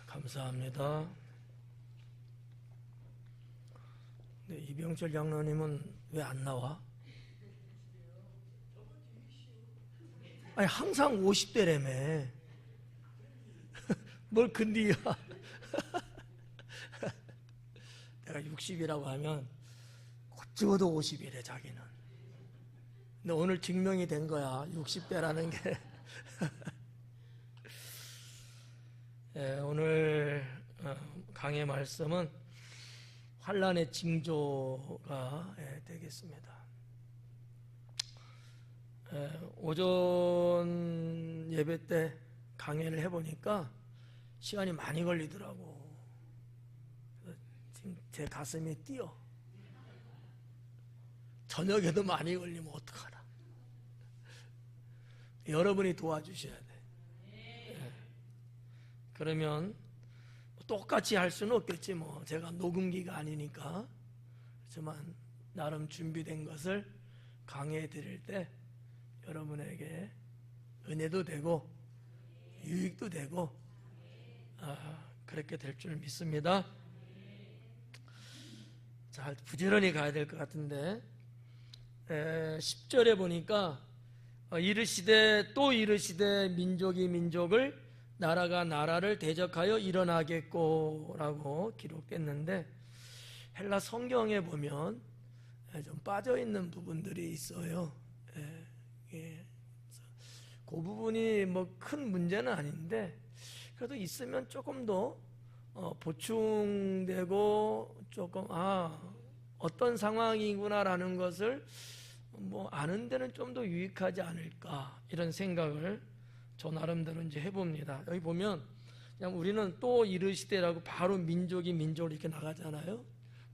감사합니다. 네, 이병철 장로님은 왜 안 나와? 아니 항상 50대라며. 뭘 근디야. 내가 60이라고 하면 곧 죽어도 50이래 자기는. 근데 오늘 증명이 된 거야 60대라는 게. 오늘 강의 말씀은 환난의 징조가 되겠습니다. 오전 예배 때 강의를 해보니까 시간이 많이 걸리더라고. 지금 제 가슴이 뛰어. 저녁에도 많이 걸리면 어떡하나. 여러분이 도와주셔야 돼. 그러면 똑같이 할 수는 없겠지 뭐. 제가 녹음기가 아니니까. 그렇지만 나름 준비된 것을 강의해 드릴 때 여러분에게 은혜도 되고 유익도 되고 그렇게 될 줄 믿습니다. 자, 부지런히 가야 될 것 같은데 10절에 보니까 이르시되 또 이르시되 민족이 민족을 나라가 나라를 대적하여 일어나겠고 라고 기록됐는데 헬라 성경에 보면 좀 빠져있는 부분들이 있어요. 그 부분이 뭐 큰 문제는 아닌데 그래도 있으면 조금 더 보충되고 조금 어떤 상황이구나라는 것을 뭐 아는 데는 좀 더 유익하지 않을까 이런 생각을 저 나름대로 이제 해봅니다. 여기 보면 그냥 우리는 또 이르시되라고 바로 민족이 민족으로 이렇게 나가잖아요.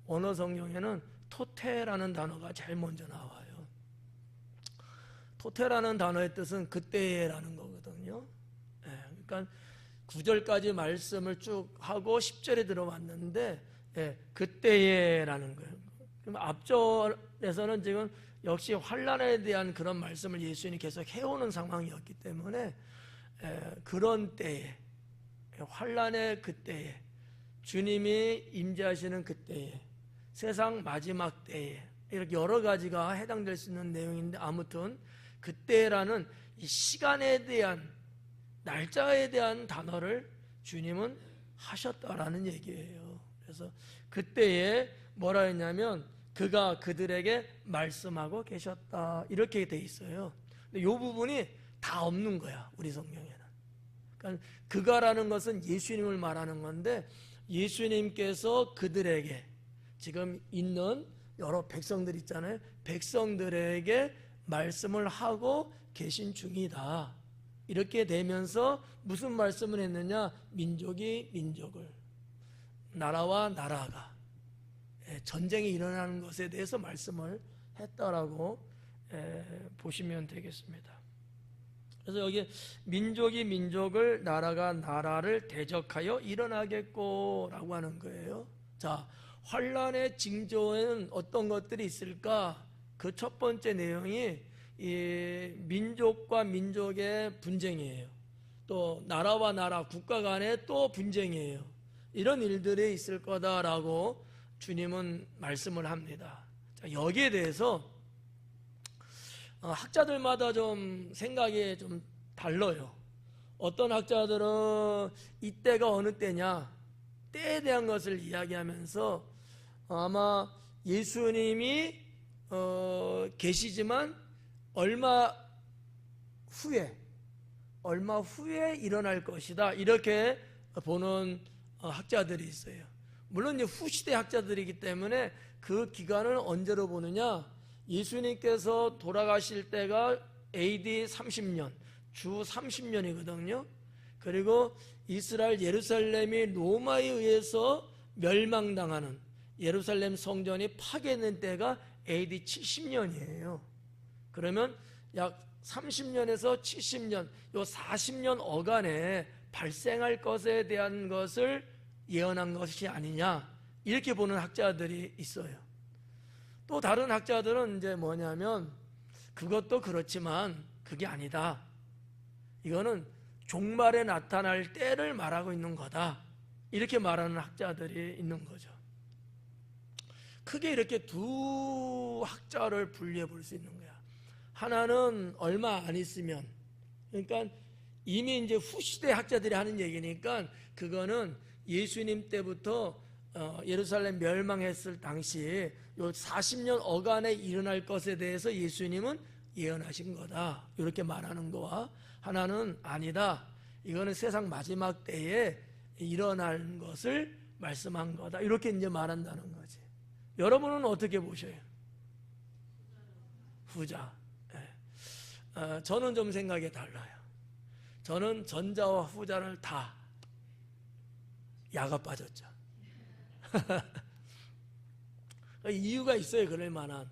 원어 성경에는 토테라는 단어가 제일 먼저 나와요. 토테라는 단어의 뜻은 그때라는 거거든요. 그러니까 9절까지 말씀을 쭉 하고 10절에 들어왔는데 그때에라는 거예요. 그럼 앞절에서는 지금 역시 환난에 대한 그런 말씀을 예수님이 계속 해오는 상황이었기 때문에 그런 때에 환난의 그때에 주님이 임재하시는 그때에 세상 마지막 때에 이렇게 여러 가지가 해당될 수 있는 내용인데 아무튼 그때라는 이 시간에 대한 날짜에 대한 단어를 주님은 하셨다라는 얘기예요. 그래서 그때에 뭐라 했냐면 그가 그들에게 말씀하고 계셨다 이렇게 돼 있어요. 근데 이 부분이 다 없는 거야 우리 성경에는. 그러니까 그가라는 것은 예수님을 말하는 건데 예수님께서 그들에게 지금 있는 여러 백성들 있잖아요. 백성들에게 말씀을 하고 계신 중이다. 이렇게 되면서 무슨 말씀을 했느냐? 민족이 민족을, 나라와 나라가 전쟁이 일어나는 것에 대해서 말씀을 했다라고 보시면 되겠습니다. 그래서 여기 민족이 민족을, 나라가 나라를 대적하여 일어나겠고 라고 하는 거예요. 자, 환난의 징조에는 어떤 것들이 있을까? 그 첫 번째 내용이 이 민족과 민족의 분쟁이에요. 또 나라와 나라, 국가 간의 또 분쟁이에요. 이런 일들이 있을 거다라고 주님은 말씀을 합니다. 자, 여기에 대해서 학자들마다 좀 생각이 좀 달라요. 어떤 학자들은 이때가 어느 때냐, 때에 대한 것을 이야기하면서 아마 예수님이 계시지만 얼마 후에 일어날 것이다 이렇게 보는 학자들이 있어요. 물론 이제 후시대 학자들이기 때문에 그 기간을 언제로 보느냐, 예수님께서 돌아가실 때가 AD 30년, 주 30년이거든요. 그리고 이스라엘 예루살렘이 로마에 의해서 멸망당하는, 예루살렘 성전이 파괴된 때가 AD 70년이에요. 그러면 약 30년에서 70년, 요 40년 어간에 발생할 것에 대한 것을 예언한 것이 아니냐 이렇게 보는 학자들이 있어요. 또 다른 학자들은 이제 뭐냐면 그것도 그렇지만 그게 아니다. 이거는 종말에 나타날 때를 말하고 있는 거다. 이렇게 말하는 학자들이 있는 거죠. 크게 이렇게 두 학자를 분류해 볼 수 있는 거야. 하나는 얼마 안 있으면, 그러니까 이미 이제 후시대 학자들이 하는 얘기니까 그거는 예수님 때부터 예루살렘 멸망했을 당시 요 40년 어간에 일어날 것에 대해서 예수님은 예언하신 거다, 이렇게 말하는 거와, 하나는 아니다, 이거는 세상 마지막 때에 일어날 것을 말씀한 거다, 이렇게 이제 말한다는 거지. 여러분은 어떻게 보셔요? 후자. 네. 저는 좀 생각이 달라요. 저는 전자와 후자를 다 야가 빠졌죠. 이유가 있어요, 그럴 만한.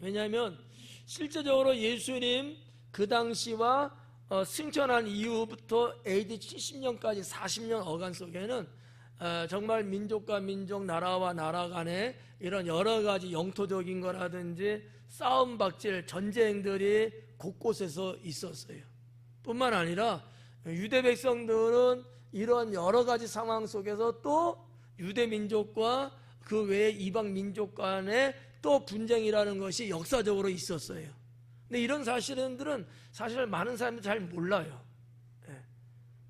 왜냐하면 실제적으로 예수님 그 당시와 승천한 이후부터 AD 70년까지 40년 어간 속에는 정말 민족과 민족, 나라와 나라 간에 이런 여러 가지 영토적인 거라든지 싸움 박질, 전쟁들이 곳곳에서 있었어요. 뿐만 아니라 유대 백성들은 이런 여러 가지 상황 속에서 또 유대 민족과 그 외의 이방 민족 간에 또 분쟁이라는 것이 역사적으로 있었어요. 근데 이런 사실들은 사실 많은 사람들이 잘 몰라요.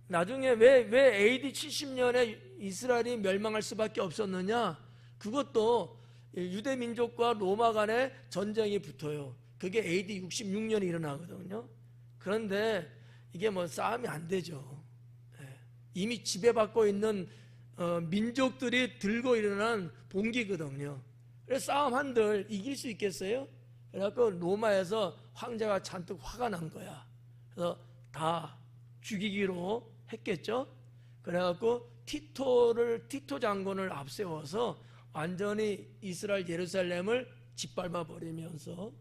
나중에 왜 AD 70년에 이스라엘이 멸망할 수밖에 없었느냐? 그것도 유대 민족과 로마 간에 전쟁이 붙어요. 그게 AD 66년에 일어나거든요. 그런데 이게 뭐 싸움이 안 되죠. 이미 지배받고 있는 민족들이 들고 일어난 봉기거든요. 그래서 싸움 한들 이길 수 있겠어요? 그래갖고 로마에서 황제가 잔뜩 화가 난 거야. 그래서 다 죽이기로 했겠죠. 그래갖고 티토 장군을 앞세워서 완전히 이스라엘 예루살렘을 짓밟아 버리면서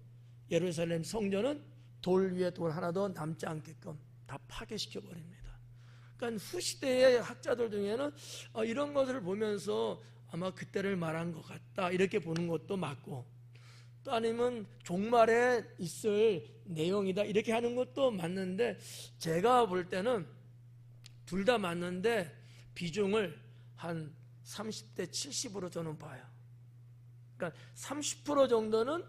예루살렘 성전은 돌 위에 돌 하나도 남지 않게끔 다 파괴시켜 버립니다. 그러니까 후시대의 학자들 중에는 이런 것을 보면서 아마 그때를 말한 것 같다, 이렇게 보는 것도 맞고, 또 아니면 종말에 있을 내용이다, 이렇게 하는 것도 맞는데, 제가 볼 때는 둘 다 맞는데 비중을 한 30대 70으로 저는 봐요. 그러니까 30% 정도는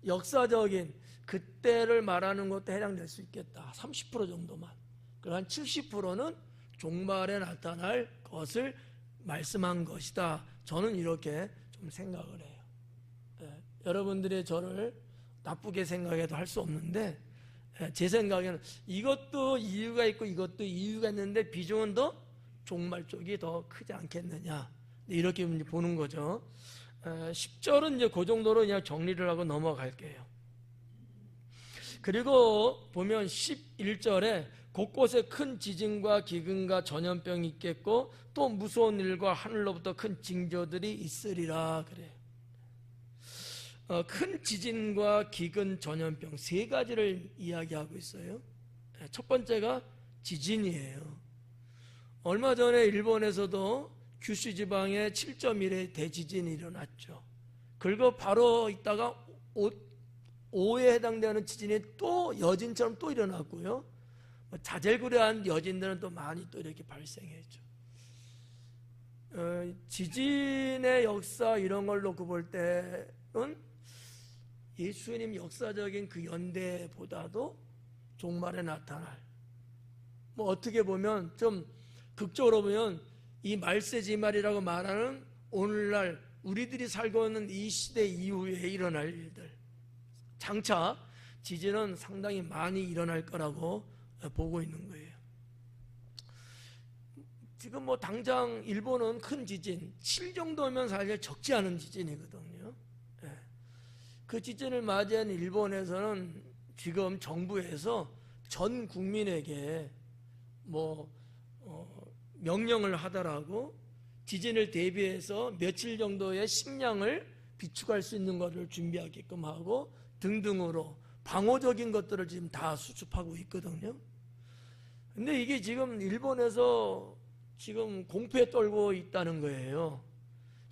역사적인 그때를 말하는 것도 해당될 수 있겠다, 30% 정도만. 그리고 한 70%는 종말에 나타날 것을 말씀한 것이다, 저는 이렇게 좀 생각을 해요. 여러분들이 저를 나쁘게 생각해도 할 수 없는데, 제 생각에는 이것도 이유가 있고 이것도 이유가 있는데 비중은 더 종말 쪽이 더 크지 않겠느냐, 이렇게 보는 거죠. 10절은 이제 그 정도로 그냥 정리를 하고 넘어갈게요. 그리고 보면 11절에 곳곳에 큰 지진과 기근과 전염병이 있겠고 또 무서운 일과 하늘로부터 큰 징조들이 있으리라 그래요. 큰 지진과 기근, 전염병 세 가지를 이야기하고 있어요. 첫 번째가 지진이에요. 얼마 전에 일본에서도 규슈 지방에 7.1의 대지진이 일어났죠. 그리고 바로 있다가 5에 해당되는 지진이 또 여진처럼 또 일어났고요. 자젤구레한 여진들은 또 많이 또 이렇게 발생했죠. 지진의 역사 이런 걸 놓고 볼 때는 예수님 역사적인 그 연대보다도 종말에 나타날, 뭐 어떻게 보면 좀 극적으로 보면 이 말세지말이라고 말하는 오늘날 우리들이 살고 있는 이 시대 이후에 일어날 일들, 장차 지진은 상당히 많이 일어날 거라고 보고 있는 거예요. 지금 뭐 당장 일본은 큰 지진 7 정도면 사실 적지 않은 지진이거든요. 그 지진을 맞이한 일본에서는 지금 정부에서 전 국민에게 명령을 하더라고, 지진을 대비해서 며칠 정도의 식량을 비축할 수 있는 것을 준비하게끔 하고 등등으로 방호적인 것들을 지금 다 수습하고 있거든요. 근데 이게 지금 일본에서 지금 공포에 떨고 있다는 거예요.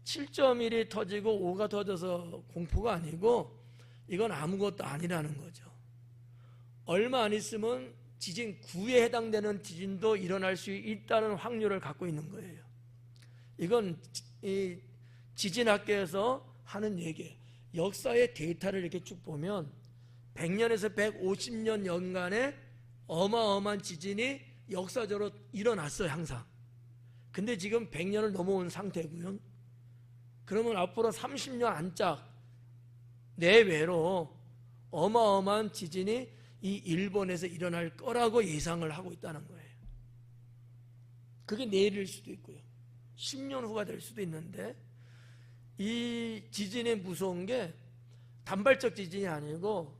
7.1이 터지고 5가 터져서 공포가 아니고 이건 아무것도 아니라는 거죠. 얼마 안 있으면 지진 9에 해당되는 지진도 일어날 수 있다는 확률을 갖고 있는 거예요. 이건 이 지진학계에서 하는 얘기예요. 역사의 데이터를 이렇게 쭉 보면 100년에서 150년 연간에 어마어마한 지진이 역사적으로 일어났어요, 항상. 근데 지금 100년을 넘어온 상태고요. 그러면 앞으로 30년 안짝 내외로 어마어마한 지진이 이 일본에서 일어날 거라고 예상을 하고 있다는 거예요. 그게 내일일 수도 있고요. 10년 후가 될 수도 있는데, 이 지진의 무서운 게 단발적 지진이 아니고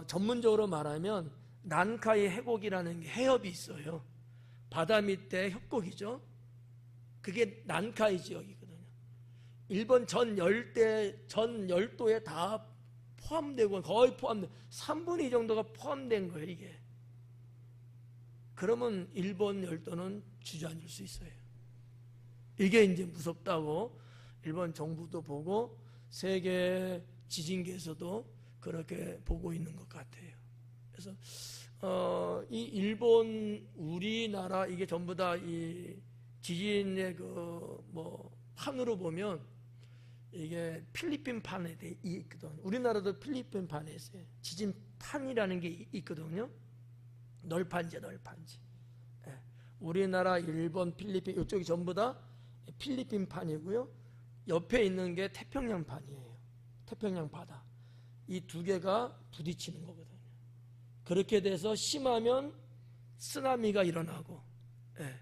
전문적으로 말하면 난카이 해곡이라는 게 해협이 있어요. 바다 밑에 협곡이죠. 그게 난카이 지역이거든요. 일본 전 열도에 다 포함되고, 거의 포함된 3분의 2 정도가 포함된 거예요, 이게. 그러면 일본 열도는 주저앉을 수 있어요. 이게 이제 무섭다고 일본 정부도 보고 세계 지진계에서도 그렇게 보고 있는 것 같아요. 그래서 이 일본, 우리나라, 이게 전부 다 이 지진의 판으로 보면 이게 필리핀 판에 돼 있거든. 우리나라도 필리핀 판에 있어요. 지진 판이라는 게 있거든요. 널판지. 예. 우리나라, 일본, 필리핀 이쪽이 전부 다 필리핀 판이고요. 옆에 있는 게 태평양 판이에요. 태평양 바다. 이 두 개가 부딪히는 거거든요. 그렇게 돼서 심하면 쓰나미가 일어나고, 예.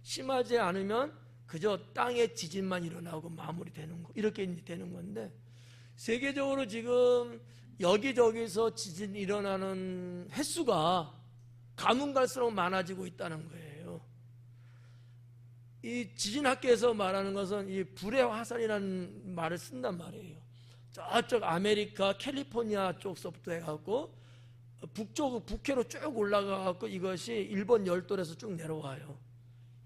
심하지 않으면 그저 땅의 지진만 일어나고 마무리되는 거, 이렇게 되는 건데, 세계적으로 지금 여기저기서 지진 일어나는 횟수가 가면 갈수록 많아지고 있다는 거예요. 이 지진학계에서 말하는 것은 이 불의 화산이라는 말을 쓴단 말이에요. 저쪽 아메리카 캘리포니아 쪽서부터 해갖고 북해로 쭉 올라가갖고 이것이 일본 열도에서 쭉 내려와요.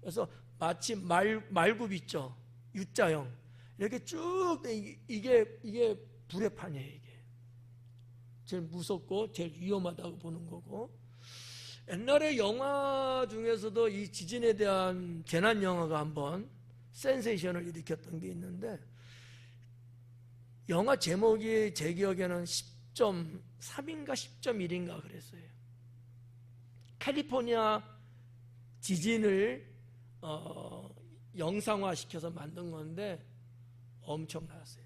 그래서 마치 말굽 있죠, U자형, 이렇게 쭉 이게 불의 판이에요. 이게 제일 무섭고 제일 위험하다고 보는 거고, 옛날에 영화 중에서도 이 지진에 대한 재난 영화가 한번 센세이션을 일으켰던 게 있는데, 영화 제목이 제 기억에는 10.3인가 10.1인가 그랬어요. 캘리포니아 지진을 영상화 시켜서 만든 건데 엄청났어요.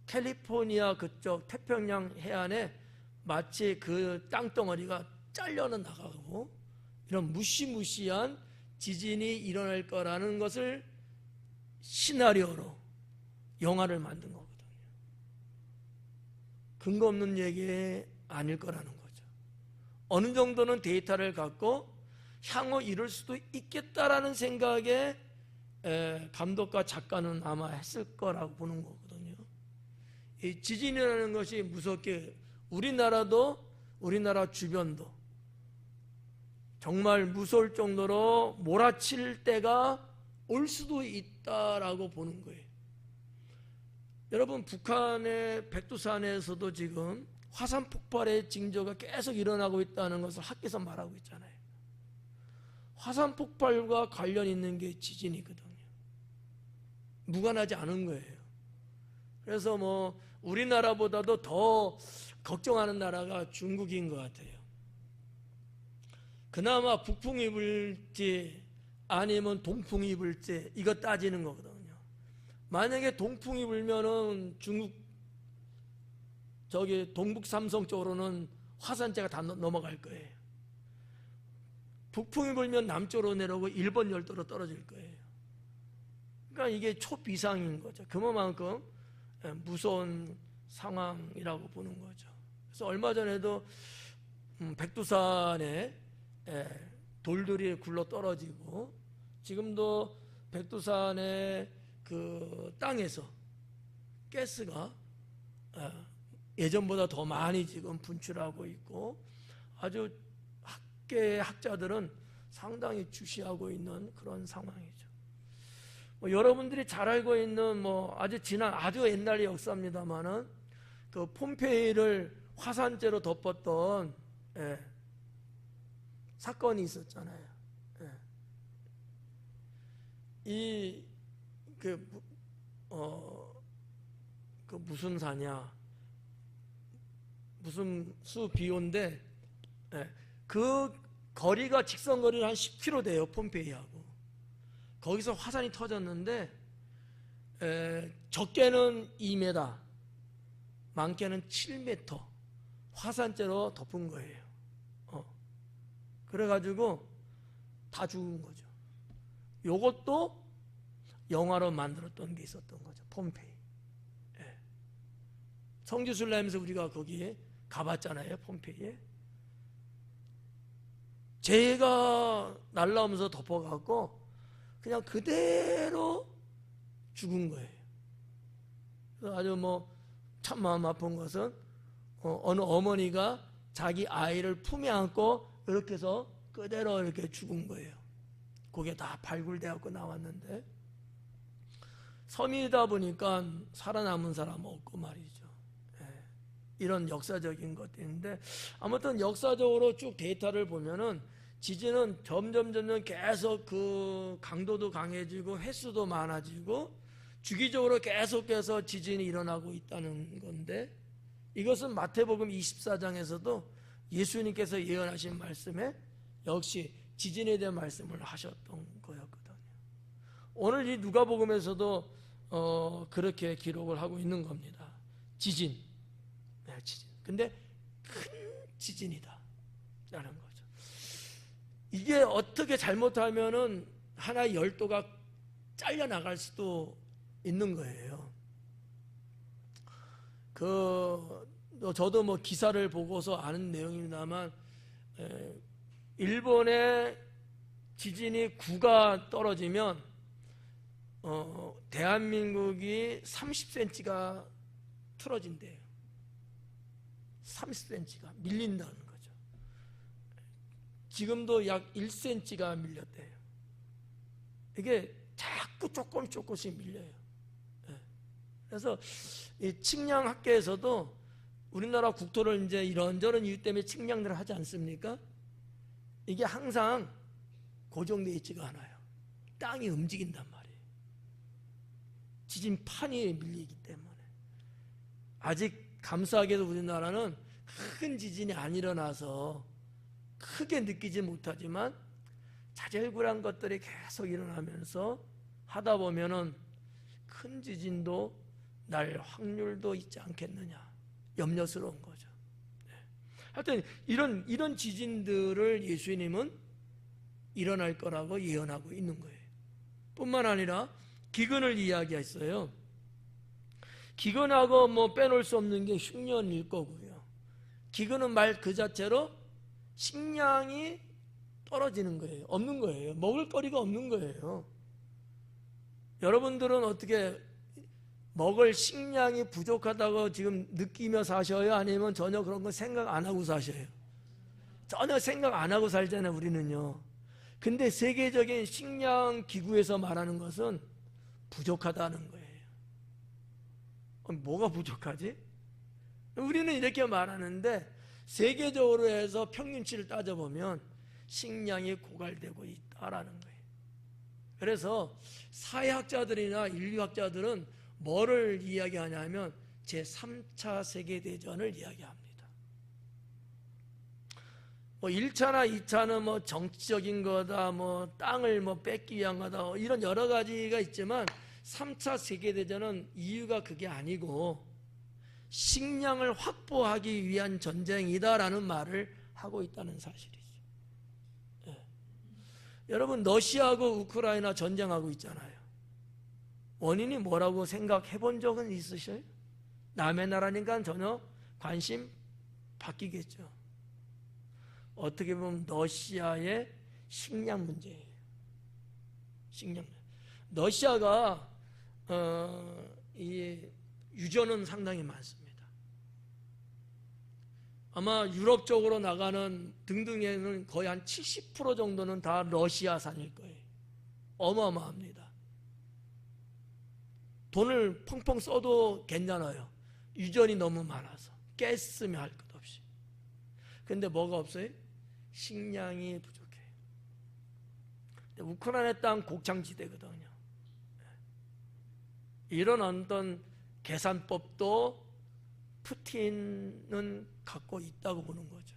캘리포니아 그쪽 태평양 해안에 마치 그 땅덩어리가 잘려는 나가고, 이런 무시무시한 지진이 일어날 거라는 것을 시나리오로 영화를 만든 거거든요. 근거 없는 얘기 아닐 거라는 거죠. 어느 정도는 데이터를 갖고 향후 이룰 수도 있겠다라는 생각에 감독과 작가는 아마 했을 거라고 보는 거거든요. 이 지진이라는 것이 무섭게 우리나라 주변도 정말 무서울 정도로 몰아칠 때가 올 수도 있다라고 보는 거예요. 여러분, 북한의 백두산에서도 지금 화산 폭발의 징조가 계속 일어나고 있다는 것을 학계에서 말하고 있잖아요. 화산 폭발과 관련 있는 게 지진이거든요. 무관하지 않은 거예요. 그래서 우리나라보다도 더 걱정하는 나라가 중국인 것 같아요. 그나마 북풍이 불지 아니면 동풍이 불지 이거 따지는 거거든요. 만약에 동풍이 불면은 중국 동북 삼성 쪽으로는 화산재가 다 넘어갈 거예요. 북풍이 불면 남쪽으로 내려오고 일본 열도로 떨어질 거예요. 그러니까 이게 초비상인 거죠. 그만큼 무서운 상황이라고 보는 거죠. 그래서 얼마 전에도 백두산에 돌들이 굴러 떨어지고, 지금도 백두산의 그 땅에서 가스가 예전보다 더 많이 지금 분출하고 있고, 아주 학자들은 상당히 주시하고 있는 그런 상황이죠. 여러분들이 잘 알고 있는 아주 옛날의 역사입니다만은 그 폼페이를 화산재로 덮었던 사건이 있었잖아요. 예. 그 무슨 사냐, 무슨 수 비오인데, 예. 그 거리가 직선거리를 한 10km 돼요. 폼페이하고. 거기서 화산이 터졌는데 적게는 2m, 많게는 7m 화산재로 덮은 거예요. 그래가지고 다 죽은 거죠. 요것도 영화로 만들었던 게 있었던 거죠. 폼페이. 예. 성지순례하면서 우리가 거기에 가봤잖아요. 폼페이에. 재가 날라오면서 덮어갖고 그냥 그대로 죽은 거예요. 그래서 아주 참 마음 아픈 것은 어느 어머니가 자기 아이를 품에 안고 이렇게 해서 그대로 이렇게 죽은 거예요. 그게 다 발굴되어갖고 나왔는데, 섬이다 보니까 살아남은 사람 없고 말이죠. 이런 역사적인 것들인데, 아무튼 역사적으로 쭉 데이터를 보면은 지진은 점점 계속 그 강도도 강해지고 횟수도 많아지고 주기적으로 계속해서 지진이 일어나고 있다는 건데, 이것은 마태복음 24장에서도 예수님께서 예언하신 말씀에 역시 지진에 대한 말씀을 하셨던 거였거든요. 오늘 이 누가복음에서도 그렇게 기록을 하고 있는 겁니다. 지진. 네, 지진. 근데 큰 지진이다 라는 거죠. 이게 어떻게 잘못하면은 하나의 열도가 잘려나갈 수도 있는 거예요. 저도 기사를 보고서 아는 내용입니다만, 일본의 지진이 9가 떨어지면 대한민국이 30cm가 틀어진대요. 30cm가 밀린다는 거죠. 지금도 약 1cm가 밀렸대요. 이게 자꾸 조금씩 밀려요. 그래서 이 측량학계에서도 우리나라 국토를 이제 이런저런 이유 때문에 측량들을 하지 않습니까? 이게 항상 고정되어 있지가 않아요. 땅이 움직인단 말이에요. 지진판이 밀리기 때문에. 아직 감사하게도 우리나라는 큰 지진이 안 일어나서 크게 느끼지 못하지만 자잘구레한 것들이 계속 일어나면서 하다 보면은 큰 지진도 날 확률도 있지 않겠느냐, 염려스러운 거죠. 하여튼 이런 지진들을 예수님은 일어날 거라고 예언하고 있는 거예요. 뿐만 아니라 기근을 이야기했어요. 기근하고 빼놓을 수 없는 게 흉년일 거고요. 기근은 말 그 자체로 식량이 떨어지는 거예요. 없는 거예요. 먹을 거리가 없는 거예요. 여러분들은 어떻게 먹을 식량이 부족하다고 지금 느끼며 사셔요? 아니면 전혀 그런 거 생각 안 하고 사셔요? 전혀 생각 안 하고 살잖아요, 우리는요. 근데 세계적인 식량 기구에서 말하는 것은 부족하다는 거예요. 뭐가 부족하지? 우리는 이렇게 말하는데 세계적으로 해서 평균치를 따져보면 식량이 고갈되고 있다라는 거예요. 그래서 사회학자들이나 인류학자들은 뭐를 이야기하냐면 제3차 세계대전을 이야기합니다. 1차나 2차는 정치적인 거다, 땅을 뺏기 위한 거다, 이런 여러 가지가 있지만 3차 세계대전은 이유가 그게 아니고 식량을 확보하기 위한 전쟁이다라는 말을 하고 있다는 사실이죠. 여러분, 러시아하고 우크라이나 전쟁하고 있잖아요. 원인이 뭐라고 생각해 본 적은 있으셔요? 남의 나라니까 전혀 관심 바뀌겠죠. 어떻게 보면 러시아의 식량 문제예요. 식량. 러시아가 이 유전은 상당히 많습니다. 아마 유럽 쪽으로 나가는 등등에는 거의 한 70% 정도는 다 러시아산일 거예요. 어마어마합니다. 돈을 펑펑 써도 괜찮아요. 유전이 너무 많아서 가스 쓰면 할 것 없이. 근데 뭐가 없어요? 식량이 부족해요. 우크라이나 땅 곡창지대거든요. 이런 어떤 계산법도 푸틴은 갖고 있다고 보는 거죠.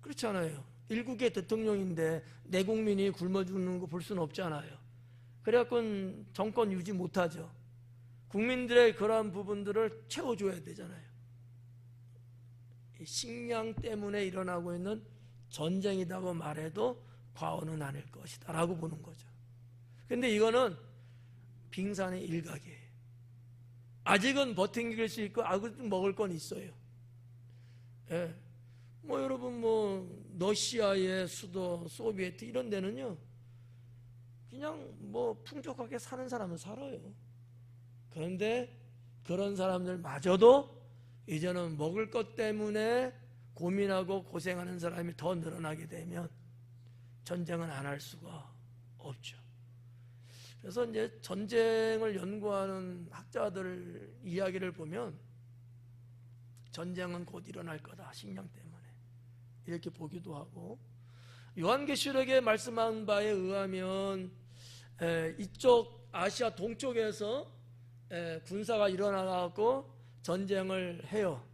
그렇잖아요. 일국의 대통령인데 내 국민이 굶어 죽는 거 볼 수는 없잖아요. 그래갖고 정권 유지 못하죠. 국민들의 그러한 부분들을 채워줘야 되잖아요. 식량 때문에 일어나고 있는 전쟁이라고 말해도 과언은 아닐 것이다 라고 보는 거죠. 근데 이거는 빙산의 일각이에요. 아직은 버팅길 수 있고 아직 먹을 건 있어요. 예. 뭐 여러분 뭐 러시아의 수도 소비에트 이런 데는요 그냥 뭐 풍족하게 사는 사람은 살아요. 그런데 그런 사람들마저도 이제는 먹을 것 때문에 고민하고 고생하는 사람이 더 늘어나게 되면 전쟁은 안 할 수가 없죠. 그래서 이제 전쟁을 연구하는 학자들 이야기를 보면 전쟁은 곧 일어날 거다, 식량 때문에. 이렇게 보기도 하고, 요한계시록에 말씀한 바에 의하면 이쪽 아시아 동쪽에서 군사가 일어나고 전쟁을 해요.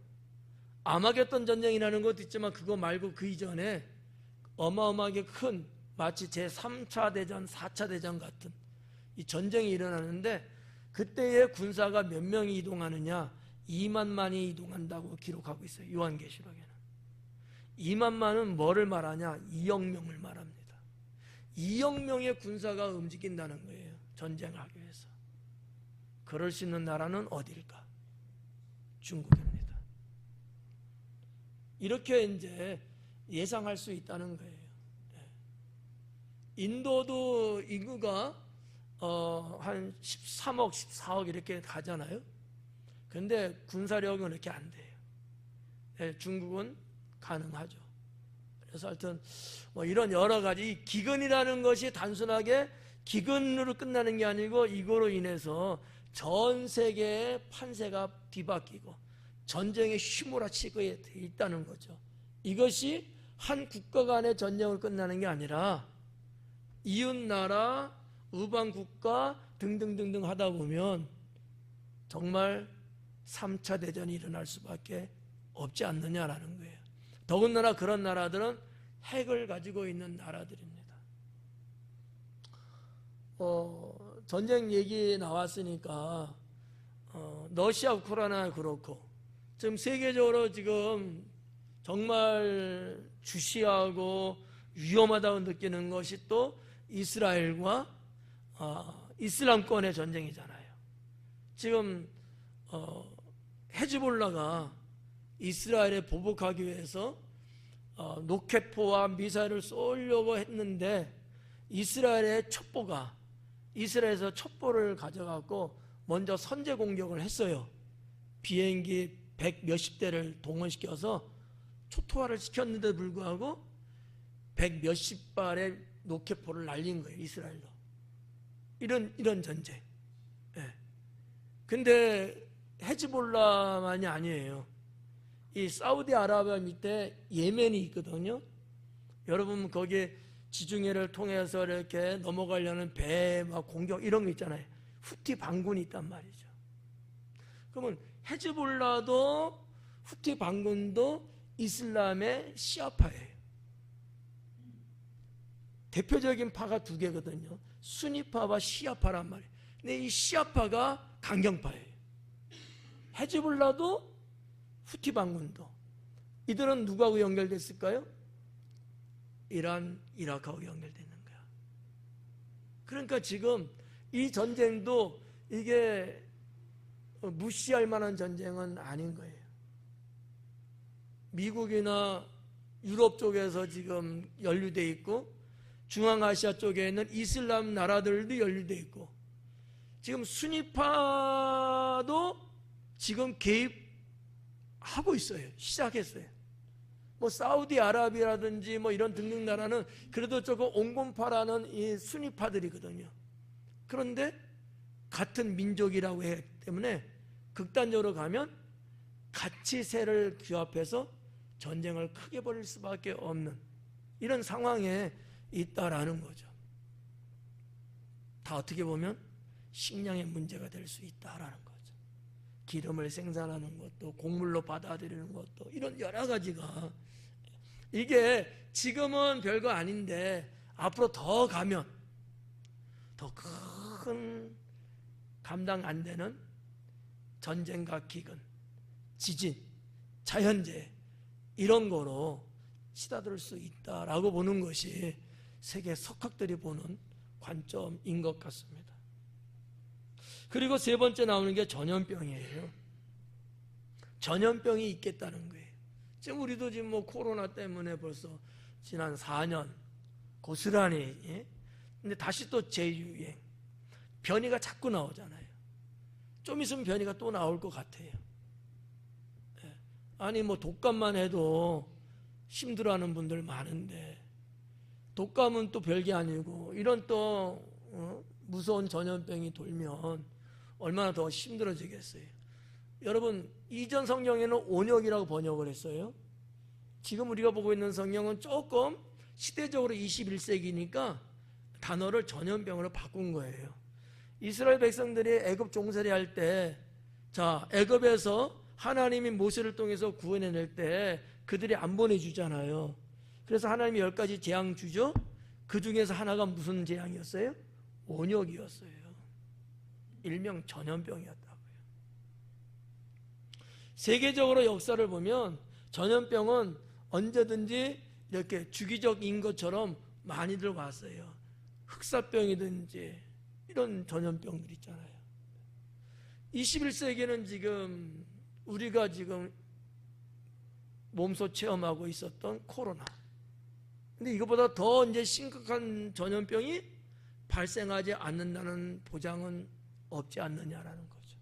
아마겟돈 전쟁이라는 것도 있지만 그거 말고 그 이전에 어마어마하게 큰 마치 제3차 대전, 4차 대전 같은 이 전쟁이 일어나는데 그때의 군사가 몇 명이 이동하느냐? 2만만이 이동한다고 기록하고 있어요. 요한계시록에는. 2만만은 뭐를 말하냐? 2억 명을 말합니다. 2억 명의 군사가 움직인다는 거예요. 전쟁을 하기 위해서. 그럴 수 있는 나라는 어디일까? 중국입니다. 이렇게 이제 예상할 수 있다는 거예요. 인도도 인구가 한 13억, 14억 이렇게 가잖아요. 그런데 군사력은 이렇게 안 돼요. 중국은 가능하죠. 그래서 하여튼 뭐 이런 여러 가지 기근이라는 것이 단순하게 기근으로 끝나는 게 아니고 이거로 인해서 전 세계의 판세가 뒤바뀌고 전쟁에 휘몰아치게 돼 있다는 거죠. 이것이 한 국가 간의 전쟁으로 끝나는 게 아니라 이웃나라, 우방국가 등등등등 하다 보면 정말 3차 대전이 일어날 수밖에 없지 않느냐라는 거예요. 더군다나 그런 나라들은 핵을 가지고 있는 나라들입니다. 전쟁 얘기 나왔으니까 러시아, 우크라이나 그렇고 지금 세계적으로 지금 정말 주시하고 위험하다고 느끼는 것이 또 이스라엘과 이슬람권의 전쟁이잖아요. 지금 헤즈볼라가 이스라엘에 보복하기 위해서 로켓포와 미사일을 쏘려고 했는데 이스라엘의 첩보가 이스라엘에서 첩보를 가져갖고 먼저 선제 공격을 했어요. 비행기 100 몇십 대를 동원시켜서 초토화를 시켰는데도 불구하고 100 몇십 발의 로켓포를 날린 거예요. 이스라엘로. 이런 전쟁. 근데 헤즈볼라만이 아니에요. 이 사우디아라비아 밑에 예멘이 있거든요. 여러분 거기 지중해를 통해서 이렇게 넘어가려는 배 막 공격 이런 거 있잖아요. 후티 반군이 있단 말이죠. 그러면 헤즈볼라도 후티 반군도 이슬람의 시아파예요. 대표적인 파가 두 개거든요. 수니파와 시아파란 말이에요. 근데 이 시아파가 강경파예요. 헤즈볼라도 후티 반군도. 이들은 누구하고 연결됐을까요? 이란, 이라크하고 연결되는 거야. 그러니까 지금 이 전쟁도 이게 무시할 만한 전쟁은 아닌 거예요. 미국이나 유럽 쪽에서 지금 연루되어 있고 중앙아시아 쪽에 있는 이슬람 나라들도 연루되어 있고 지금 수니파도 지금 개입하고 있어요. 시작했어요. 뭐 사우디아라비아라든지 뭐 이런 등등 나라는 그래도 조금 온건파라는 이 수니파들이거든요. 그런데 같은 민족이라고 했기 때문에 극단적으로 가면 같이 세를 규합해서 전쟁을 크게 벌일 수밖에 없는 이런 상황에 있다라는 거죠. 다 어떻게 보면 식량의 문제가 될 수 있다라는 거죠. 기름을 생산하는 것도, 곡물로 받아들이는 것도, 이런 여러 가지가, 이게 지금은 별거 아닌데 앞으로 더 가면 더 큰 감당 안 되는 전쟁과 기근, 지진, 자연재해, 이런 거로 치닫을 수 있다라고 보는 것이 세계 석학들이 보는 관점인 것 같습니다. 그리고 세 번째 나오는 게 전염병이에요. 전염병이 있겠다는 거예요. 지금 우리도 지금 뭐 코로나 때문에 벌써 지난 4년 고스란히, 예? 근데 다시 또 재유행, 변이가 자꾸 나오잖아요. 좀 있으면 변이가 또 나올 것 같아요. 예. 아니 뭐 독감만 해도 힘들어하는 분들 많은데, 독감은 또 별게 아니고 이런 또 무서운 전염병이 돌면 얼마나 더 힘들어지겠어요. 여러분, 이전 성경에는 온역이라고 번역을 했어요. 지금 우리가 보고 있는 성경은 조금 시대적으로 21세기니까 단어를 전염병으로 바꾼 거예요. 이스라엘 백성들이 애굽 종살이 할 때, 자, 애굽에서 하나님이 모세를 통해서 구원해낼 때 그들이 안 보내주잖아요. 그래서 하나님이 10가지 재앙 주죠. 그 중에서 하나가 무슨 재앙이었어요? 온역이었어요. 일명 전염병이었다고요. 세계적으로 역사를 보면 전염병은 언제든지 이렇게 주기적인 것처럼 많이들 왔어요. 흑사병이든지 이런 전염병들 있잖아요. 21세기는 지금 우리가 지금 몸소 체험하고 있었던 코로나. 근데 이거보다 더 이제 심각한 전염병이 발생하지 않는다는 보장은 없지 않느냐라는 거죠.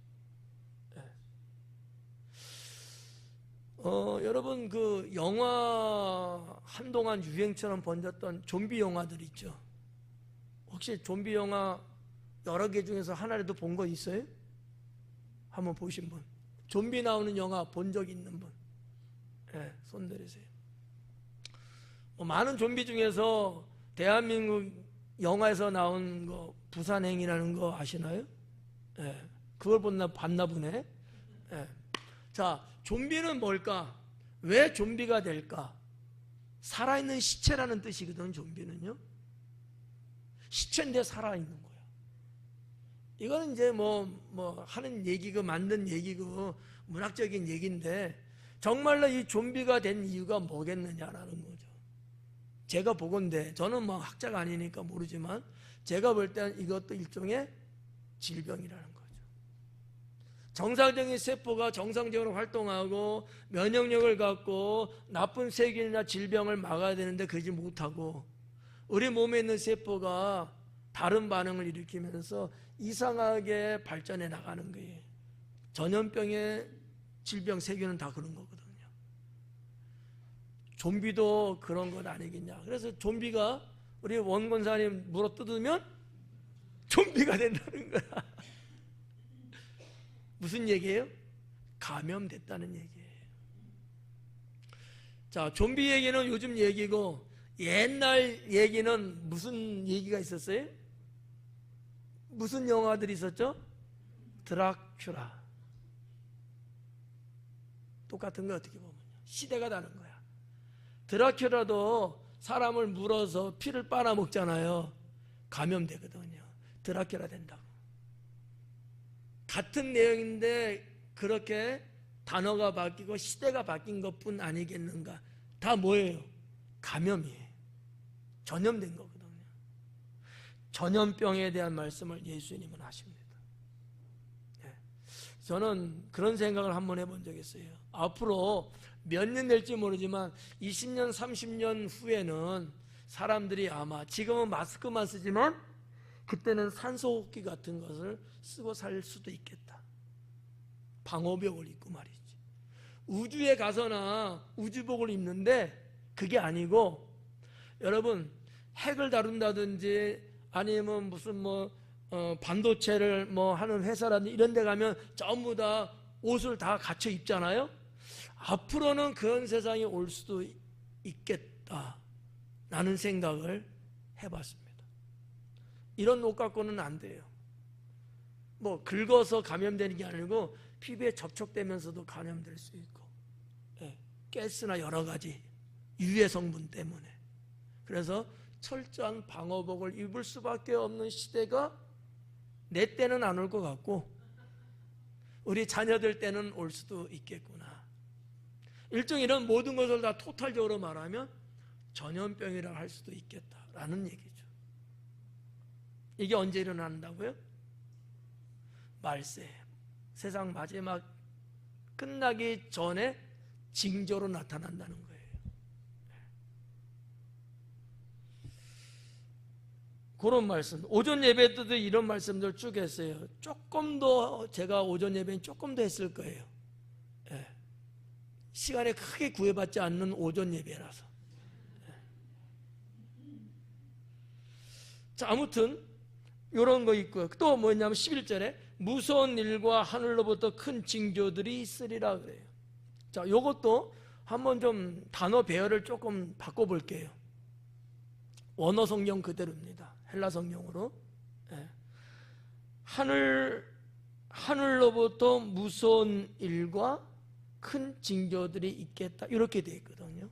네. 여러분, 그 영화 한동안 유행처럼 번졌던 좀비 영화들 있죠. 혹시 좀비 영화 여러 개 중에서 하나라도 본 거 있어요? 한번 보신 분? 좀비 나오는 영화 본 적 있는 분? 네, 손 들으세요. 많은 좀비 중에서 대한민국 영화에서 나온 거 부산행이라는 거 아시나요? 네, 그걸 봤나 보네. 네. 자, 좀비는 뭘까? 왜 좀비가 될까? 살아있는 시체라는 뜻이거든. 좀비는요, 시체인데 살아있는 거야. 이거는 이제 뭐 하는 얘기고 만든 얘기고 문학적인 얘기인데, 정말로 이 좀비가 된 이유가 뭐겠느냐라는 거죠. 제가 보건대, 저는 뭐 학자가 아니니까 모르지만 제가 볼 때는 이것도 일종의 질병이라는 거죠. 정상적인 세포가 정상적으로 활동하고 면역력을 갖고 나쁜 세균이나 질병을 막아야 되는데 그러지 못하고, 우리 몸에 있는 세포가 다른 반응을 일으키면서 이상하게 발전해 나가는 거예요. 전염병의 질병, 세균은 다 그런 거거든요. 좀비도 그런 것 아니겠냐. 그래서 좀비가, 우리 원권사님 물어뜯으면 좀비가 된다는 거야. 무슨 얘기예요? 감염됐다는 얘기예요. 자, 좀비 얘기는 요즘 얘기고, 옛날 얘기는 무슨 얘기가 있었어요? 무슨 영화들이 있었죠? 드라큘라. 똑같은 거 어떻게 보면 시대가 다른 거야. 드라큘라도 사람을 물어서 피를 빨아먹잖아요. 감염되거든요. 드라큘라 된다고. 같은 내용인데 그렇게 단어가 바뀌고 시대가 바뀐 것뿐 아니겠는가. 다 뭐예요? 감염이에요. 전염된 거거든요. 전염병에 대한 말씀을 예수님은 하십니다. 네. 저는 그런 생각을 한번 해본 적이 있어요. 앞으로 몇 년 될지 모르지만 20년, 30년 후에는 사람들이 아마, 지금은 마스크만 쓰지만 그때는 산소호흡기 같은 것을 쓰고 살 수도 있겠다. 방호벽을 입고 말이지. 우주에 가서나 우주복을 입는데 그게 아니고, 여러분, 핵을 다룬다든지 아니면 무슨 반도체를 하는 회사라든지 이런 데 가면 전부 다 옷을 다 갖춰 입잖아요. 앞으로는 그런 세상이 올 수도 있겠다라는 라는 생각을 해봤습니다. 이런 옷 갖고는 안 돼요. 뭐 긁어서 감염되는 게 아니고 피부에 접촉되면서도 감염될 수 있고, 가스나 여러 가지 유해 성분 때문에. 그래서 철저한 방호복을 입을 수밖에 없는 시대가 내 때는 안 올 것 같고 우리 자녀들 때는 올 수도 있겠구나. 일종 이런 모든 것을 다 토탈적으로 말하면 전염병이라 할 수도 있겠다라는 얘기죠. 이게 언제 일어난다고요? 말세, 세상 마지막 끝나기 전에 징조로 나타난다는 거예요. 그런 말씀, 오전 예배 때도 이런 말씀들 쭉 했어요. 조금 더 제가 오전 예배는 조금 더 했을 거예요. 시간에 크게 구애받지 않는 오전 예배라서. 자, 아무튼 이런 거 있고요. 또 뭐냐면 11절에 무서운 일과 하늘로부터 큰 징조들이 있으리라 그래요. 자, 요것도 한번 좀 단어 배열을 조금 바꿔볼게요. 원어 성경 그대로입니다. 헬라 성경으로. 하늘로부터 무서운 일과 큰 징조들이 있겠다, 이렇게 되어 있거든요.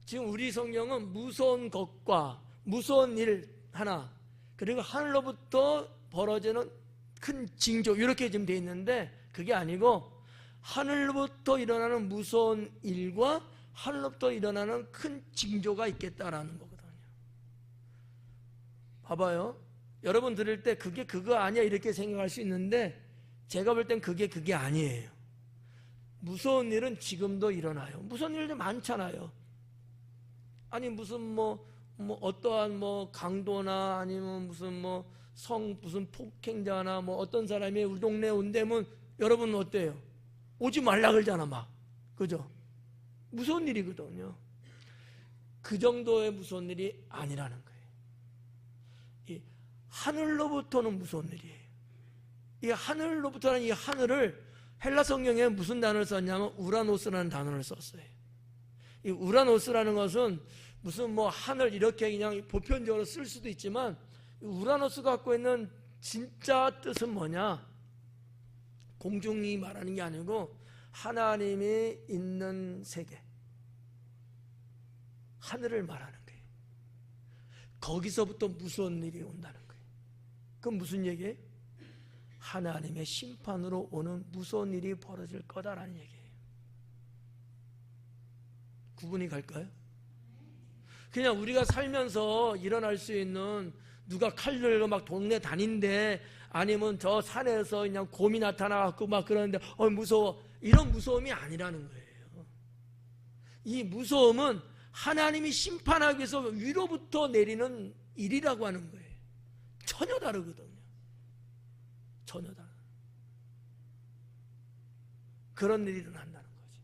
지금 우리 성경은 무서운 것과 무서운 일 하나, 그리고 하늘로부터 벌어지는 큰 징조, 이렇게 지금 되어 있는데 그게 아니고 하늘로부터 일어나는 무서운 일과 하늘로부터 일어나는 큰 징조가 있겠다라는 거거든요. 봐봐요. 여러분 들을 때 그게 그거 아니야 이렇게 생각할 수 있는데 제가 볼 땐 그게 아니에요. 무서운 일은 지금도 일어나요. 무서운 일도 많잖아요. 아니 무슨 뭐 어떠한 뭐 강도나 아니면 무슨 무슨 폭행자나 어떤 사람이 우리 동네에 온다면 여러분 어때요? 오지 말라 그러잖아 막. 그죠? 무서운 일이거든요. 그 정도의 무서운 일이 아니라는 거예요. 이 하늘로부터는 무서운 일이에요. 이 하늘로부터는 이 하늘을 헬라 성경에 무슨 단어를 썼냐면 우라노스라는 단어를 썼어요. 이 우라노스라는 것은 무슨 하늘 이렇게 그냥 보편적으로 쓸 수도 있지만 우라노스가 갖고 있는 진짜 뜻은 뭐냐? 공중이 말하는 게 아니고 하나님이 있는 세계, 하늘을 말하는 거예요. 거기서부터 무서운 일이 온다는 거예요. 그건 무슨 얘기예요? 하나님의 심판으로 오는 무서운 일이 벌어질 거다라는 얘기예요. 구분이 갈까요? 그냥 우리가 살면서 일어날 수 있는 누가 칼 들고 막 동네 다닌데 아니면 저 산에서 그냥 곰이 나타나갖고 막 그러는데 무서워, 이런 무서움이 아니라는 거예요. 이 무서움은 하나님이 심판하기 위해서 위로부터 내리는 일이라고 하는 거예요. 전혀 다르거든요. 전혀 다른 그런 일이 일어난다는 거지.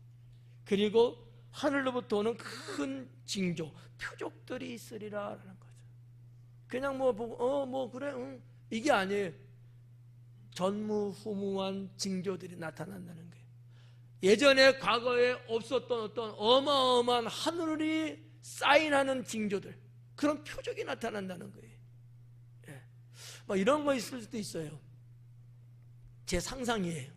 그리고 하늘로부터 오는 큰 징조, 표적들이 있으리라라는 거죠. 그냥 보고 그래 이게 아니에요. 전무후무한 징조들이 나타난다는 거예요. 예전에 과거에 없었던 어떤 어마어마한 하늘이 사인하는 징조들, 그런 표적이 나타난다는 거예요. 이런 거 있을 수도 있어요. 제 상상이에요.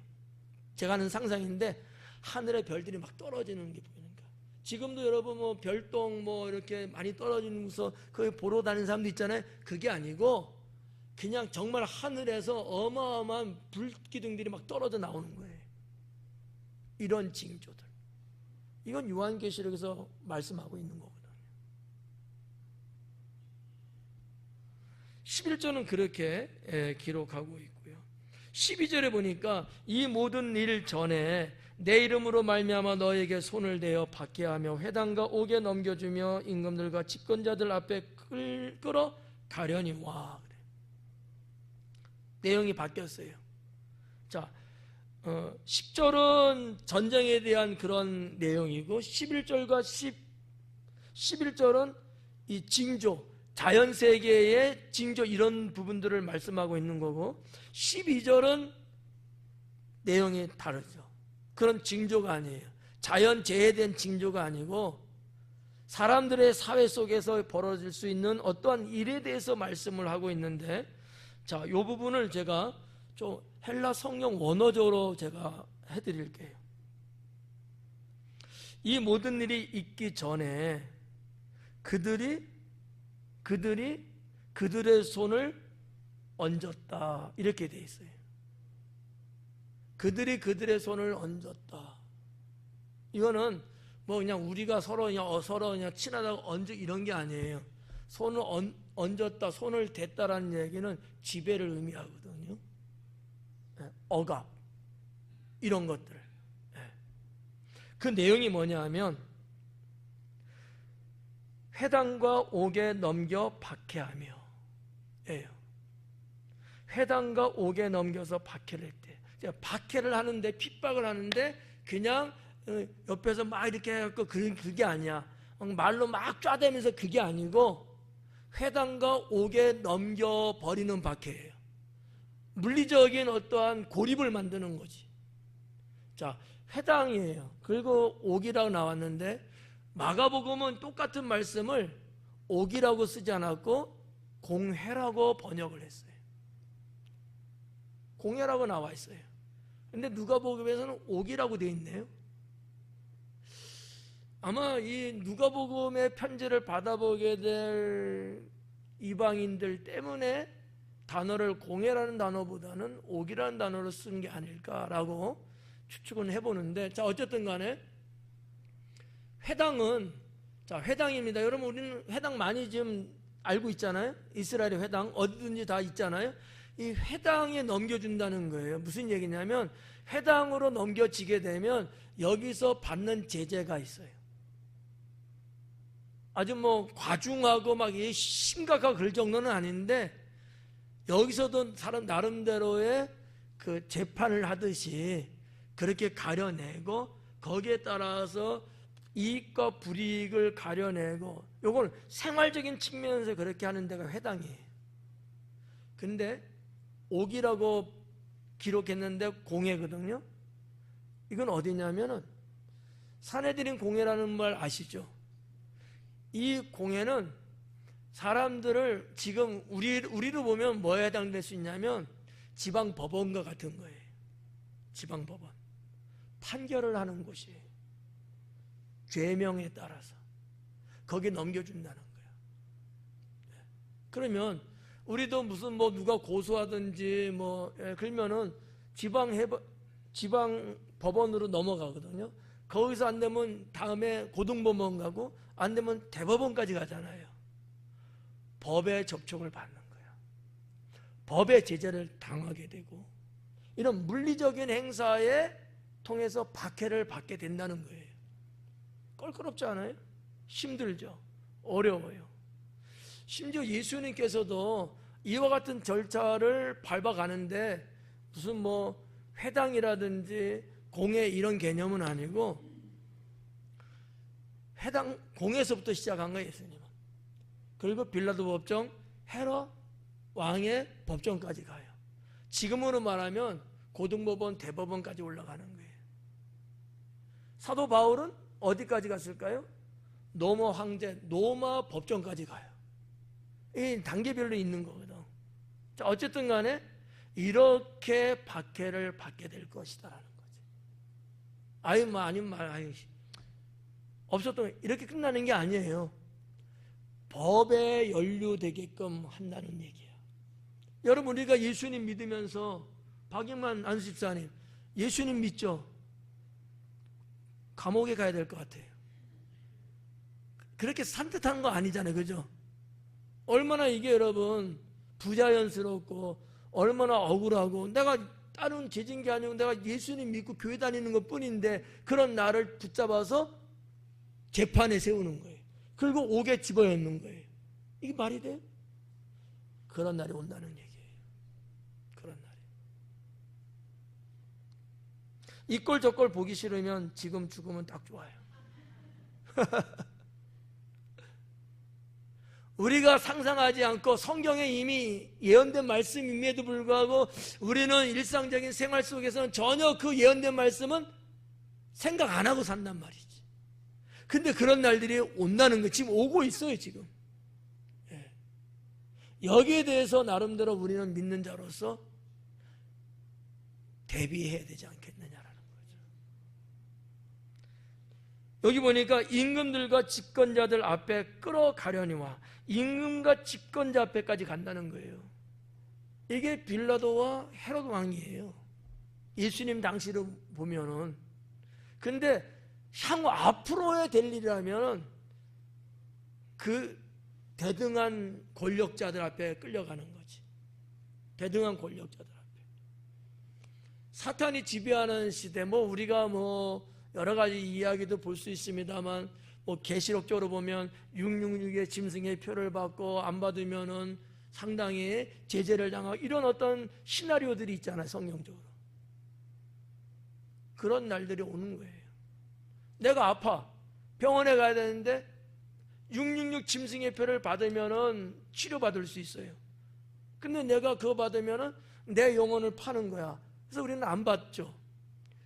제가 하는 상상인데 하늘에 별들이 막 떨어지는 게 보이는 거야. 지금도 여러분 별똥 이렇게 많이 떨어지는 곳에서 거기 보러 다니는 사람도 있잖아요. 그게 아니고 그냥 정말 하늘에서 어마어마한 불기둥들이 막 떨어져 나오는 거예요. 이런 징조들. 이건 요한계시록에서 말씀하고 있는 거거든요. 11절은 그렇게 기록하고 있고요. 12절에 보니까 이 모든 일 전에 내 이름으로 말미암아 너에게 손을 대어 받게 하며 회당과 옥에 넘겨주며 임금들과 집권자들 앞에 끌어 가려니 와. 그래. 내용이 바뀌었어요. 자, 10절은 전쟁에 대한 그런 내용이고 11절과 11절은 이 징조, 자연세계의 징조 이런 부분들을 말씀하고 있는 거고 12절은 내용이 다르죠. 그런 징조가 아니에요. 자연재해에 대한 징조가 아니고 사람들의 사회 속에서 벌어질 수 있는 어떠한 일에 대해서 말씀을 하고 있는데, 자, 이 부분을 제가 좀 헬라 성경 원어적으로 제가 해드릴게요. 이 모든 일이 있기 전에 그들이 그들의 손을 얹었다, 이렇게 돼 있어요. 그들이 그들의 손을 얹었다. 이거는 뭐 그냥 우리가 서로 그냥 친하다고 얹어 이런 게 아니에요. 손을 얹었다, 손을 댔다라는 얘기는 지배를 의미하거든요. 억압, 이런 것들. 그 내용이 뭐냐 하면 회당과 옥에 넘겨 박해하며 예요. 회당과 옥에 넘겨서 박해를 했대. 박해를 하는데, 핍박을 하는데 그냥 옆에서 막 이렇게 해갖고 그게 아니야. 말로 막 쫙대면서 그게 아니고 회당과 옥에 넘겨버리는 박해예요. 물리적인 어떠한 고립을 만드는 거지. 자, 회당이에요. 그리고 옥이라고 나왔는데 마가복음은 똑같은 말씀을 옥이라고 쓰지 않았고 공회라고 번역을 했어요. 공회라고 나와 있어요. 근데 누가복음에서는 옥이라고 되어 있네요. 아마 이 누가복음의 편지를 받아보게 될 이방인들 때문에 단어를 공회라는 단어보다는 옥이라는 단어로 쓴 게 아닐까라고 추측은 해보는데, 자, 어쨌든 간에 회당은, 자, 회당입니다. 여러분, 우리는 회당 많이 지금 알고 있잖아요. 이스라엘의 회당 어디든지 다 있잖아요. 이 회당에 넘겨준다는 거예요. 무슨 얘기냐면 회당으로 넘겨지게 되면 여기서 받는 제재가 있어요. 아주 뭐 과중하고 막 심각하고 그럴 정도는 아닌데, 여기서도 사람 나름대로의 그 재판을 하듯이 그렇게 가려내고 거기에 따라서 이익과 불이익을 가려내고, 요걸 생활적인 측면에서 그렇게 하는 데가 회당이에요. 근데 옥이라고 기록했는데 공회거든요. 이건 어디냐면은 사내들인 공회라는 말 아시죠? 이 공회는 사람들을 지금 우리로 보면 뭐에 해당될 수 있냐면 지방 법원과 같은 거예요. 지방 법원. 판결을 하는 곳이에요. 죄명에 따라서 거기 넘겨준다는 거예요. 그러면 우리도 무슨 뭐 누가 고소하든지 뭐 그러면은 지방 법원으로 넘어가거든요. 거기서 안 되면 다음에 고등법원 가고 안 되면 대법원까지 가잖아요. 법에 접촉을 받는 거예요. 법의 제재를 당하게 되고, 이런 물리적인 행사에 통해서 박해를 받게 된다는 거예요. 껄끄럽지 않아요? 힘들죠. 어려워요. 심지어 예수님께서도 이와 같은 절차를 밟아가는데 무슨 뭐 회당이라든지 공회 이런 개념은 아니고 회당 공회에서부터 시작한 거예요, 예수님은. 그리고 빌라도 법정, 헤롯 왕의 법정까지 가요. 지금으로 말하면 고등법원, 대법원까지 올라가는 거예요. 사도 바울은 어디까지 갔을까요? 로마 황제, 로마 법정까지 가요. 이 단계별로 있는 거거든. 자, 어쨌든 간에 이렇게 박해를 받게 될 것이다라는 거지. 없었던, 이렇게 끝나는 게 아니에요. 법에 연루되게끔 한다는 얘기야. 여러분, 우리가 예수님 믿으면서 박영만 안수집사님 예수님 믿죠? 감옥에 가야 될 것 같아요. 그렇게 산뜻한 거 아니잖아요, 그죠? 얼마나 이게 여러분 부자연스럽고 얼마나 억울하고, 내가 다른 죄진 게 아니고 내가 예수님 믿고 교회 다니는 것 뿐인데 그런 나를 붙잡아서 재판에 세우는 거예요. 그리고 옥에 집어넣는 거예요. 이게 말이 돼요? 그런 날이 온다는 얘기예요. 그런 날이. 이 꼴 저 꼴 보기 싫으면 지금 죽으면 딱 좋아요. 우리가 상상하지 않고 성경에 이미 예언된 말씀임에도 불구하고 우리는 일상적인 생활 속에서는 전혀 그 예언된 말씀은 생각 안 하고 산단 말이지. 근데 그런 날들이 온다는 거 지금 오고 있어요 지금. 예. 여기에 대해서 나름대로 우리는 믿는 자로서 대비해야 되지 않겠느냐라는 거죠. 여기 보니까 임금들과 집권자들 앞에 끌어가려니와, 임금과 집권자 앞에까지 간다는 거예요. 이게 빌라도와 헤롯 왕이에요. 예수님 당시로 보면은. 근데 향후 앞으로의 될 일이라면 그 대등한 권력자들 앞에 끌려가는 거지. 대등한 권력자들 앞에. 사탄이 지배하는 시대, 우리가 여러 가지 이야기도 볼 수 있습니다만, 계시록적으로 보면 666의 짐승의 표를 받고 안 받으면은 상당히 제재를 당하고, 이런 어떤 시나리오들이 있잖아요, 성경적으로. 그런 날들이 오는 거예요. 내가 아파, 병원에 가야 되는데 666 짐승의 표를 받으면은 치료받을 수 있어요. 근데 내가 그거 받으면은 내 영혼을 파는 거야. 그래서 우리는 안 받죠.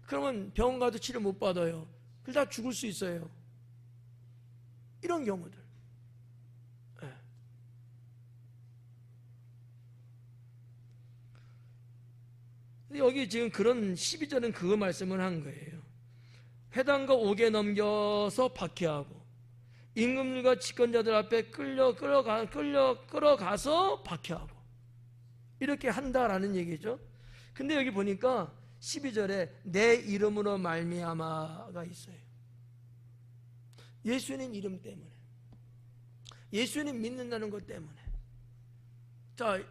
그러면 병원 가도 치료 못 받아요. 그러다 죽을 수 있어요. 이런 경우들. 네. 여기 지금 그런 12절은 그거 말씀을 한 거예요. 회당과 옥에 넘겨서 박해하고, 임금들과 집권자들 앞에 끌어가서 박해하고, 이렇게 한다라는 얘기죠. 근데 여기 보니까 12절에 내 이름으로 말미암아가 있어요. 예수님 이름 때문에, 예수님 믿는다는 것 때문에. 자,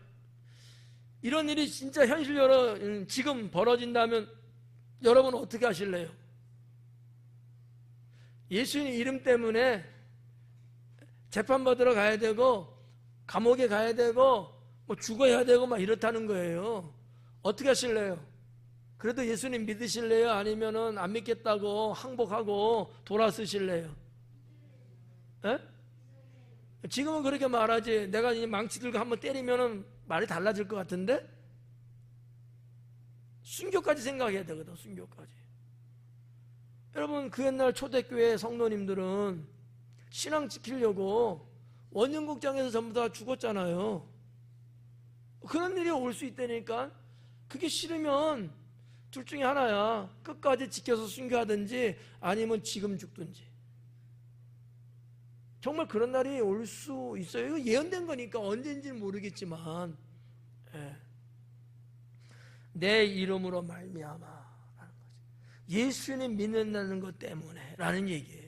이런 일이 진짜 현실적으로 지금 벌어진다면 여러분 어떻게 하실래요? 예수님 이름 때문에 재판받으러 가야 되고 감옥에 가야 되고 죽어야 되고 막 이렇다는 거예요. 어떻게 하실래요? 그래도 예수님 믿으실래요? 아니면은 안 믿겠다고 항복하고 돌아서실래요? 에? 지금은 그렇게 말하지. 내가 이 망치 들고 한번 때리면은 말이 달라질 것 같은데? 순교까지 생각해야 되거든, 순교까지. 여러분, 그 옛날 초대교회 성도님들은 신앙 지키려고 원년국장에서 전부 다 죽었잖아요. 그런 일이 올 수 있다니까. 그게 싫으면 둘 중에 하나야. 끝까지 지켜서 순교하든지 아니면 지금 죽든지. 정말 그런 날이 올 수 있어요. 이거 예언된 거니까 언제인지는 모르겠지만, 내 이름으로 말미암아 라는 거죠. 예수님 믿는다는 것 때문에 라는 얘기예요.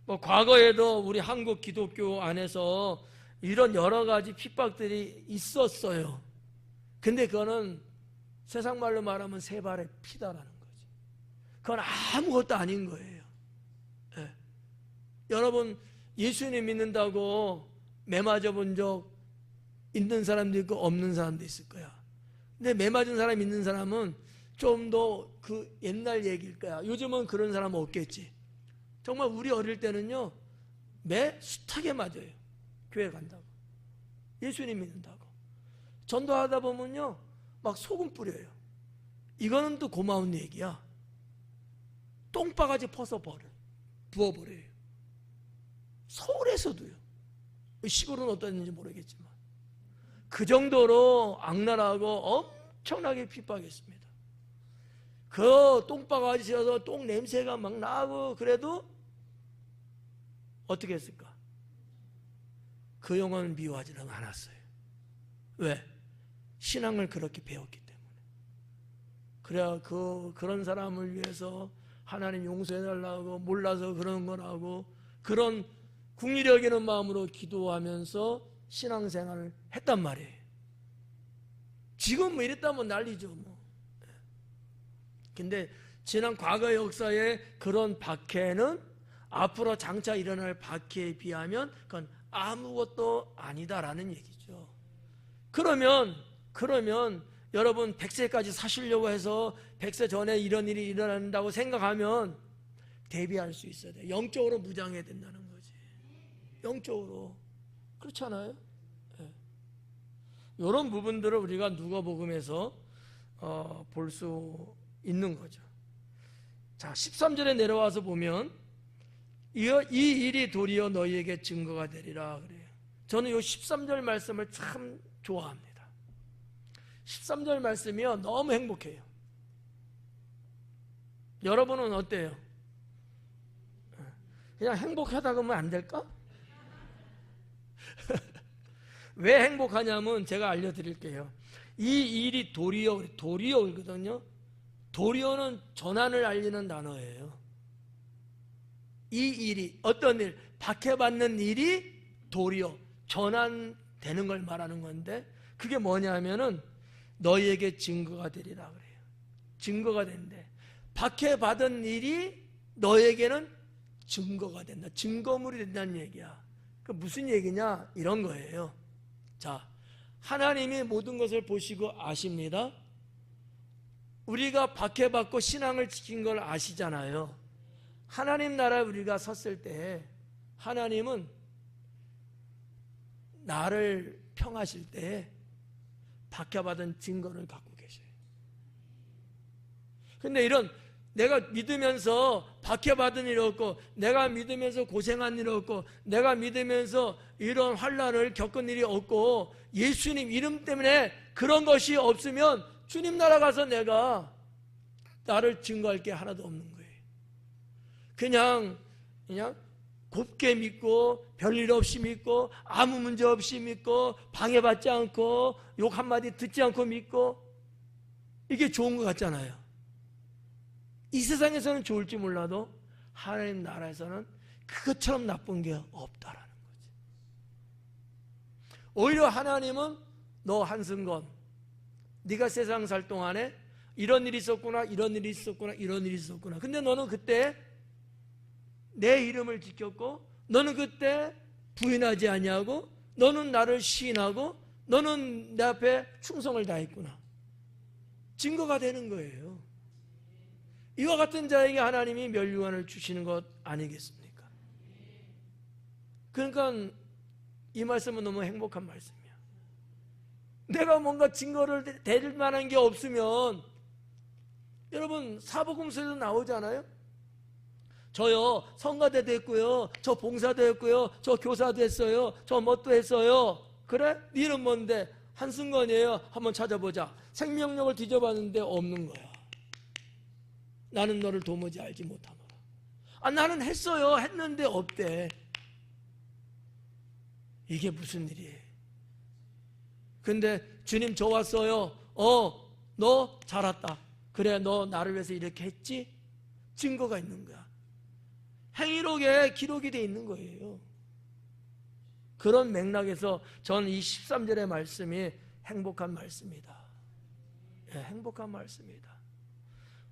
과거에도 우리 한국 기독교 안에서 이런 여러 가지 핍박들이 있었어요. 근데 그거는 세상 말로 말하면 세 발의 피다라는 거지. 그건 아무것도 아닌 거예요. 여러분, 예수님 믿는다고 매 맞아 본 적 있는 사람도 있고 없는 사람도 있을 거야. 근데 매 맞은 사람 있는 사람은 좀 더 그 옛날 얘기일 거야. 요즘은 그런 사람 없겠지. 정말 우리 어릴 때는요, 매 숱하게 맞아요. 교회 간다고, 예수님 믿는다고. 전도하다 보면요, 막 소금 뿌려요. 이거는 또 고마운 얘기야. 똥바가지 부어버려요. 서울에서도요. 시골은 어땠는지 모르겠지만 그 정도로 악랄하고 엄청나게 핍박했습니다. 그 똥바가지에서 똥 냄새가 막 나고, 그래도 어떻게 했을까? 그 영혼을 미워하지는 않았어요. 왜? 신앙을 그렇게 배웠기 때문에. 그래야 그런 사람을 위해서 하나님 용서해달라고, 몰라서 그런 거라고, 그런 국리를 여기는 마음으로 기도하면서 신앙생활을 했단 말이에요. 지금 이랬다면 난리죠. 근데 지난 과거 역사의 그런 박해는 앞으로 장차 일어날 박해에 비하면 그건 아무것도 아니다라는 얘기죠. 그러면 여러분 100세까지 사시려고 해서 100세 전에 이런 일이 일어난다고 생각하면 대비할 수 있어야 돼. 영적으로 무장해야 된다는 거지. 영적으로. 그렇잖아요. 이런 부분들을 우리가 누가복음에서 볼 수 있는 거죠. 자, 13절에 내려와서 보면 이 일이 도리어 너희에게 증거가 되리라 그래요. 저는 이 13절 말씀을 참 좋아합니다. 13절 말씀이요 너무 행복해요. 여러분은 어때요? 그냥 행복하다 그러면 안 될까? 왜 행복하냐면 제가 알려드릴게요. 이 일이 도리어거든요. 도리어는 전환을 알리는 단어예요. 이 일이 어떤 일, 박해받는 일이 도리어 전환되는 걸 말하는 건데 그게 뭐냐면은 너희에게 증거가 되리라 그래요. 증거가 된대. 박해받은 일이 너에게는 증거가 된다. 증거물이 된다는 얘기야. 그 무슨 얘기냐? 이런 거예요. 자, 하나님이 모든 것을 보시고 아십니다. 우리가 박해받고 신앙을 지킨 걸 아시잖아요. 하나님 나라에 우리가 섰을 때 하나님은 나를 평하실 때 박해받은 증거를 갖고 계셔요. 근데 이런 내가 믿으면서 박해받은 일 없고 내가 믿으면서 고생한 일 없고 내가 믿으면서 이런 환난을 겪은 일이 없고 예수님 이름 때문에 그런 것이 없으면 주님 나라 가서 내가 나를 증거할 게 하나도 없는 거예요. 그냥 곱게 믿고 별일 없이 믿고 아무 문제 없이 믿고 방해받지 않고 욕 한마디 듣지 않고 믿고 이게 좋은 것 같잖아요. 이 세상에서는 좋을지 몰라도 하나님 나라에서는 그것처럼 나쁜 게 없다라는 거지. 오히려 하나님은 너 한승건 네가 세상 살 동안에 이런 일이 있었구나 이런 일이 있었구나 이런 일이 있었구나. 근데 너는 그때 내 이름을 지켰고 너는 그때 부인하지 아니하고 너는 나를 시인하고 너는 내 앞에 충성을 다했구나. 증거가 되는 거예요. 이와 같은 자에게 하나님이 멸류관을 주시는 것 아니겠습니까? 그러니까 이 말씀은 너무 행복한 말씀이야. 내가 뭔가 증거를 대릴 만한 게 없으면 여러분 사복음서에도 나오잖아요. 저요 성가대 됐고요 저 봉사도 했고요 저 교사도 했어요 저 뭣도 했어요. 그래? 네 이름 뭔데? 한승건이에요. 한번 찾아보자. 생명력을 뒤져봤는데 없는 거야. 나는 너를 도무지 알지 못하노라. 나는 했어요. 했는데 없대. 이게 무슨 일이에요? 근데 주님 저 왔어요. 너 잘 왔다. 그래 너 나를 위해서 이렇게 했지? 증거가 있는 거야. 행위록에 기록이 돼 있는 거예요. 그런 맥락에서 저는 이 13절의 말씀이 행복한 말씀이다. 행복한 말씀이다.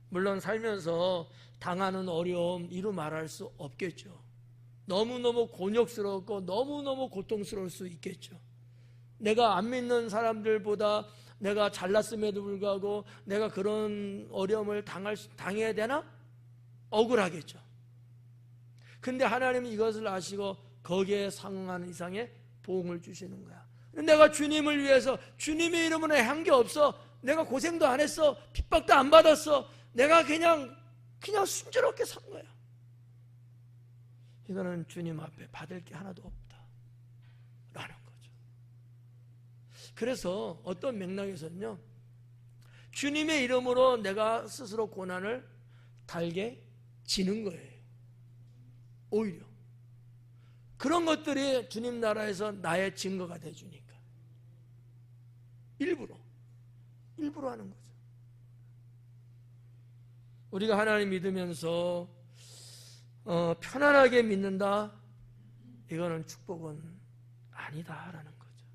물론 살면서 당하는 어려움 이루 말할 수 없겠죠. 너무너무 곤욕스럽고 너무너무 고통스러울 수 있겠죠. 내가 안 믿는 사람들보다 내가 잘났음에도 불구하고 내가 그런 어려움을 당해야 되나? 억울하겠죠. 근데 하나님은 이것을 아시고 거기에 상응하는 이상의 보응을 주시는 거야. 내가 주님을 위해서 주님의 이름으로 한 게 없어. 내가 고생도 안 했어. 핍박도 안 받았어. 내가 그냥 순조롭게 산 거야. 이거는 주님 앞에 받을 게 하나도 없다 라는 거죠. 그래서 어떤 맥락에서는요 주님의 이름으로 내가 스스로 고난을 달게 지는 거예요. 오히려 그런 것들이 주님 나라에서 나의 증거가 돼주니까 일부러 하는 거죠. 우리가 하나님 믿으면서 편안하게 믿는다, 이거는 축복은 아니다라는 거죠.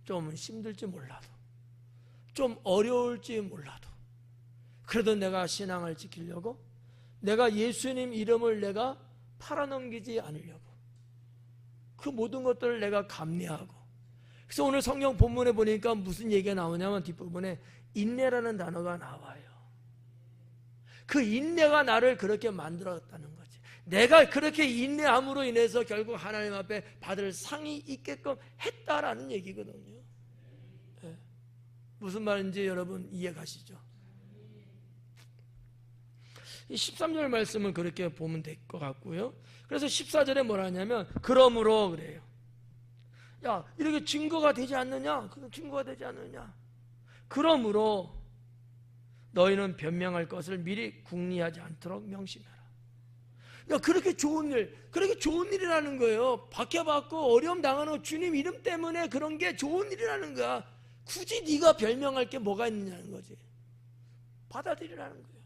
좀 힘들지 몰라도, 좀 어려울지 몰라도, 그래도 내가 신앙을 지키려고, 내가 예수님 이름을 내가 팔아넘기지 않으려고, 그 모든 것들을 내가 감내하고. 그래서 오늘 성경 본문에 보니까 무슨 얘기가 나오냐면 뒷부분에 인내라는 단어가 나와요. 그 인내가 나를 그렇게 만들었다는 거지. 내가 그렇게 인내함으로 인해서 결국 하나님 앞에 받을 상이 있게끔 했다라는 얘기거든요. 네. 무슨 말인지 여러분 이해 가시죠? 이 13절 말씀은 그렇게 보면 될 것 같고요. 그래서 14절에 뭐라 하냐면 그러므로 그래요. 야, 이렇게 증거가 되지 않느냐? 그건 증거가 되지 않느냐? 그러므로 너희는 변명할 것을 미리 궁리하지 않도록 명심해라. 야, 그렇게 좋은 일이라는 거예요. 박해받고 어려움 당하는 거, 주님 이름 때문에 그런 게 좋은 일이라는 거야. 굳이 네가 변명할 게 뭐가 있느냐는 거지. 받아들이라는 거예요.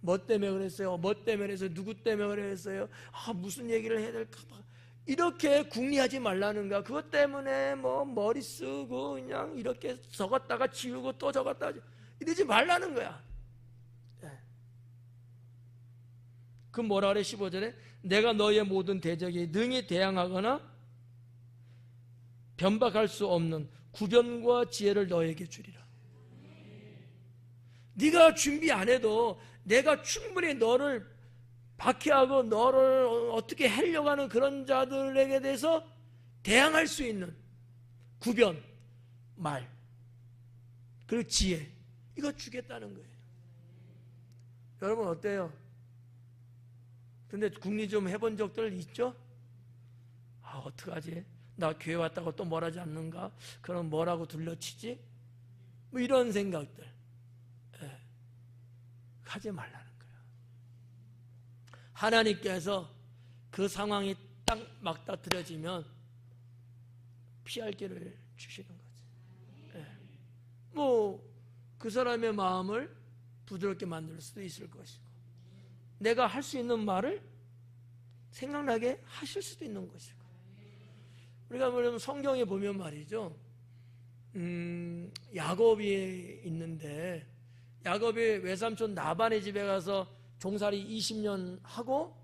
뭐 때문에 그랬어요? 뭐 때문에 그랬어요? 누구 때문에 그랬어요? 무슨 얘기를 해야 될까 봐. 이렇게 궁리하지 말라는 거야. 그것 때문에 뭐 머리 쓰고 그냥 이렇게 적었다가 지우고 또 적었다가 이러지 말라는 거야. 그 뭐라 그래? 15절에 내가 너희의 모든 대적에 능히 대항하거나 변박할 수 없는 구변과 지혜를 너에게 주리라. 네가 준비 안 해도 내가 충분히 너를 박해하고 너를 어떻게 하려고 하는 그런 자들에게 대해서 대항할 수 있는 구변, 말, 그리고 지혜, 이거 주겠다는 거예요. 여러분 어때요? 근데 궁리 좀 해본 적들 있죠? 어떡하지? 나 교회 왔다고 또 뭐라지 않는가? 그럼 뭐라고 둘러치지? 뭐 이런 생각들 하지 말라는 거예요. 하나님께서 그 상황이 딱 맞닥뜨려지면 피할 길을 주시는 거지. 뭐 그 사람의 마음을 부드럽게 만들 수도 있을 것이고, 내가 할 수 있는 말을 생각나게 하실 수도 있는 것이고. 우리가 뭐냐면 성경에 보면 말이죠, 야곱이 있는데 야곱이 외삼촌 라반의 집에 가서 종살이 20년 하고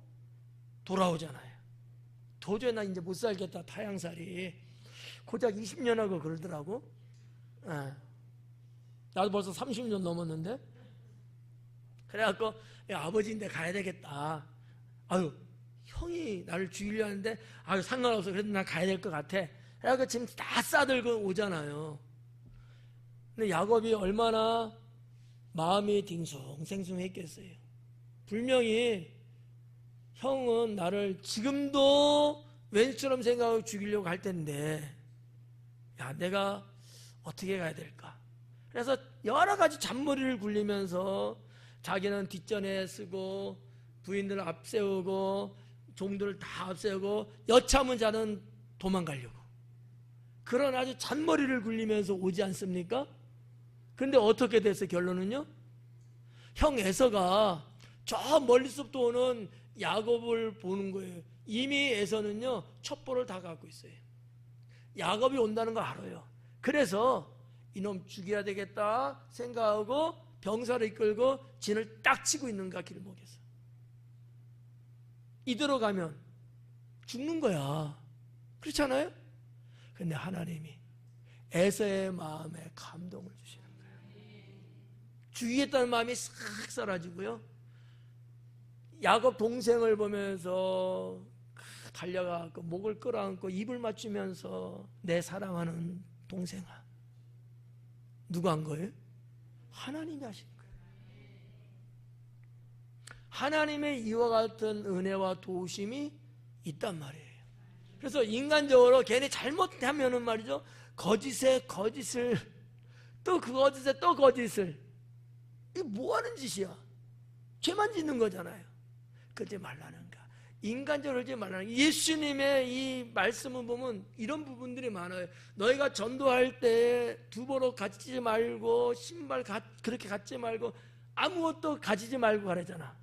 돌아오잖아요. 도저히 나 이제 못 살겠다, 타향살이. 고작 20년 하고 그러더라고. 나도 벌써 30년 넘었는데. 그래갖고 아버지인데 가야 되겠다. 형이 나를 죽이려 하는데 상관없어, 그래도 난 가야 될 것 같아. 그래갖고 지금 다 싸들고 오잖아요. 근데 야곱이 얼마나 마음이 딩숭생숭했겠어요. 분명히 형은 나를 지금도 왼수처럼 생각하고 죽이려고 할 텐데, 내가 어떻게 가야 될까? 그래서 여러 가지 잔머리를 굴리면서 자기는 뒷전에 쓰고 부인들을 앞세우고 종들을 다 앞세우고 여참은 자는 도망가려고 그런 아주 잔머리를 굴리면서 오지 않습니까? 그런데 어떻게 됐어요? 결론은요, 형 에서가 저 멀리서부터 오는 야곱을 보는 거예요. 이미 에서는요 첩보를 다 갖고 있어요. 야곱이 온다는 걸 알아요. 그래서 이놈 죽여야 되겠다 생각하고 병사를 이끌고 진을 딱 치고 있는가, 길목에서. 이대로 가면 죽는 거야. 그렇잖아요? 근데 하나님이 에서의 마음에 감동을 주시는 거예요. 죽이겠다는 마음이 싹 사라지고요, 야곱 동생을 보면서 달려가고 목을 끌어안고 입을 맞추면서 내 사랑하는 동생아. 누가 한 거예요? 하나님이 하신 거예요. 하나님의 이와 같은 은혜와 도우심이 있단 말이에요. 그래서 인간적으로 괜히 잘못하면은 말이죠, 거짓에 거짓을, 또 그 거짓에 또 거짓을. 이게 뭐 하는 짓이야? 죄만 짓는 거잖아요. 그러지 말라는 거야. 인간적으로 하지 말라는 거야. 예수님의 이 말씀을 보면 이런 부분들이 많아요. 너희가 전도할 때 두보로 가지지 말고, 신발 그렇게 갖지 말고, 아무것도 가지지 말고 가라잖아.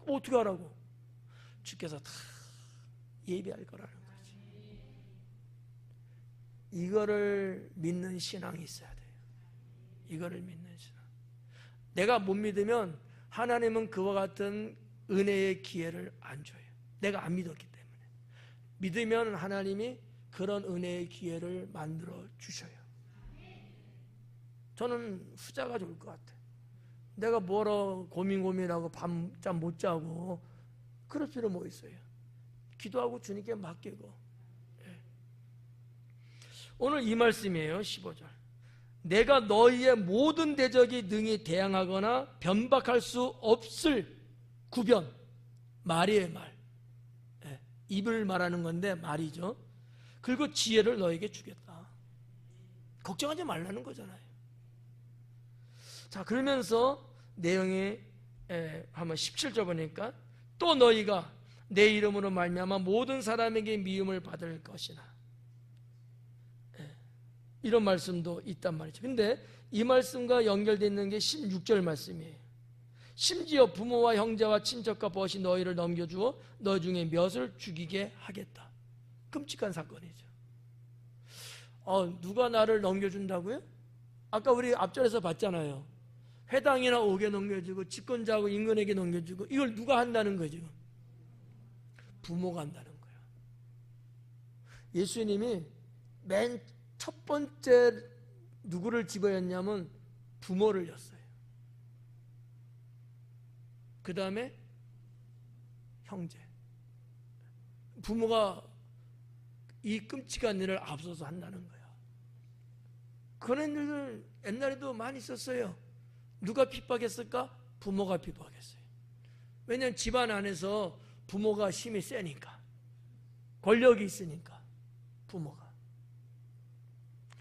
어떻게 하라고? 주께서 다 예비할 거라는 거지. 이거를 믿는 신앙이 있어야 돼요. 이거를 믿는 신앙. 내가 못 믿으면 하나님은 그와 같은 은혜의 기회를 안 줘요. 내가 안 믿었기 때문에. 믿으면 하나님이 그런 은혜의 기회를 만들어 주셔요. 저는 후자가 좋을 것 같아요. 내가 뭐로 고민하고 밤잠 못 자고 그럴 필요 뭐 있어요. 기도하고 주님께 맡기고. 오늘 이 말씀이에요. 15절. 내가 너희의 모든 대적이 능히 대항하거나 변박할 수 없을 구변, 말이에요, 말. 입을 말하는 건데 말이죠. 그리고 지혜를 너에게 주겠다. 걱정하지 말라는 거잖아요. 자, 그러면서 내용이 한번 17절 보니까 또 너희가 내 이름으로 말미암아 모든 사람에게 미움을 받을 것이나, 이런 말씀도 있단 말이죠. 근데 이 말씀과 연결되어 있는 게 16절 말씀이에요. 심지어 부모와 형제와 친척과 벗이 너희를 넘겨주어 너 중에 몇을 죽이게 하겠다. 끔찍한 사건이죠. 누가 나를 넘겨준다고요? 아까 우리 앞절에서 봤잖아요. 회당이나 옥에 넘겨주고 집권자하고 임금에게 넘겨주고, 이걸 누가 한다는 거죠? 부모가 한다는 거예요. 예수님이 맨 첫 번째 누구를 집어였냐면 부모를 였어요. 그 다음에 형제. 부모가 이 끔찍한 일을 앞서서 한다는 거야. 그런 일들 옛날에도 많이 있었어요. 누가 핍박했을까? 부모가 핍박했어요. 왜냐하면 집안 안에서 부모가 힘이 세니까, 권력이 있으니까. 부모가.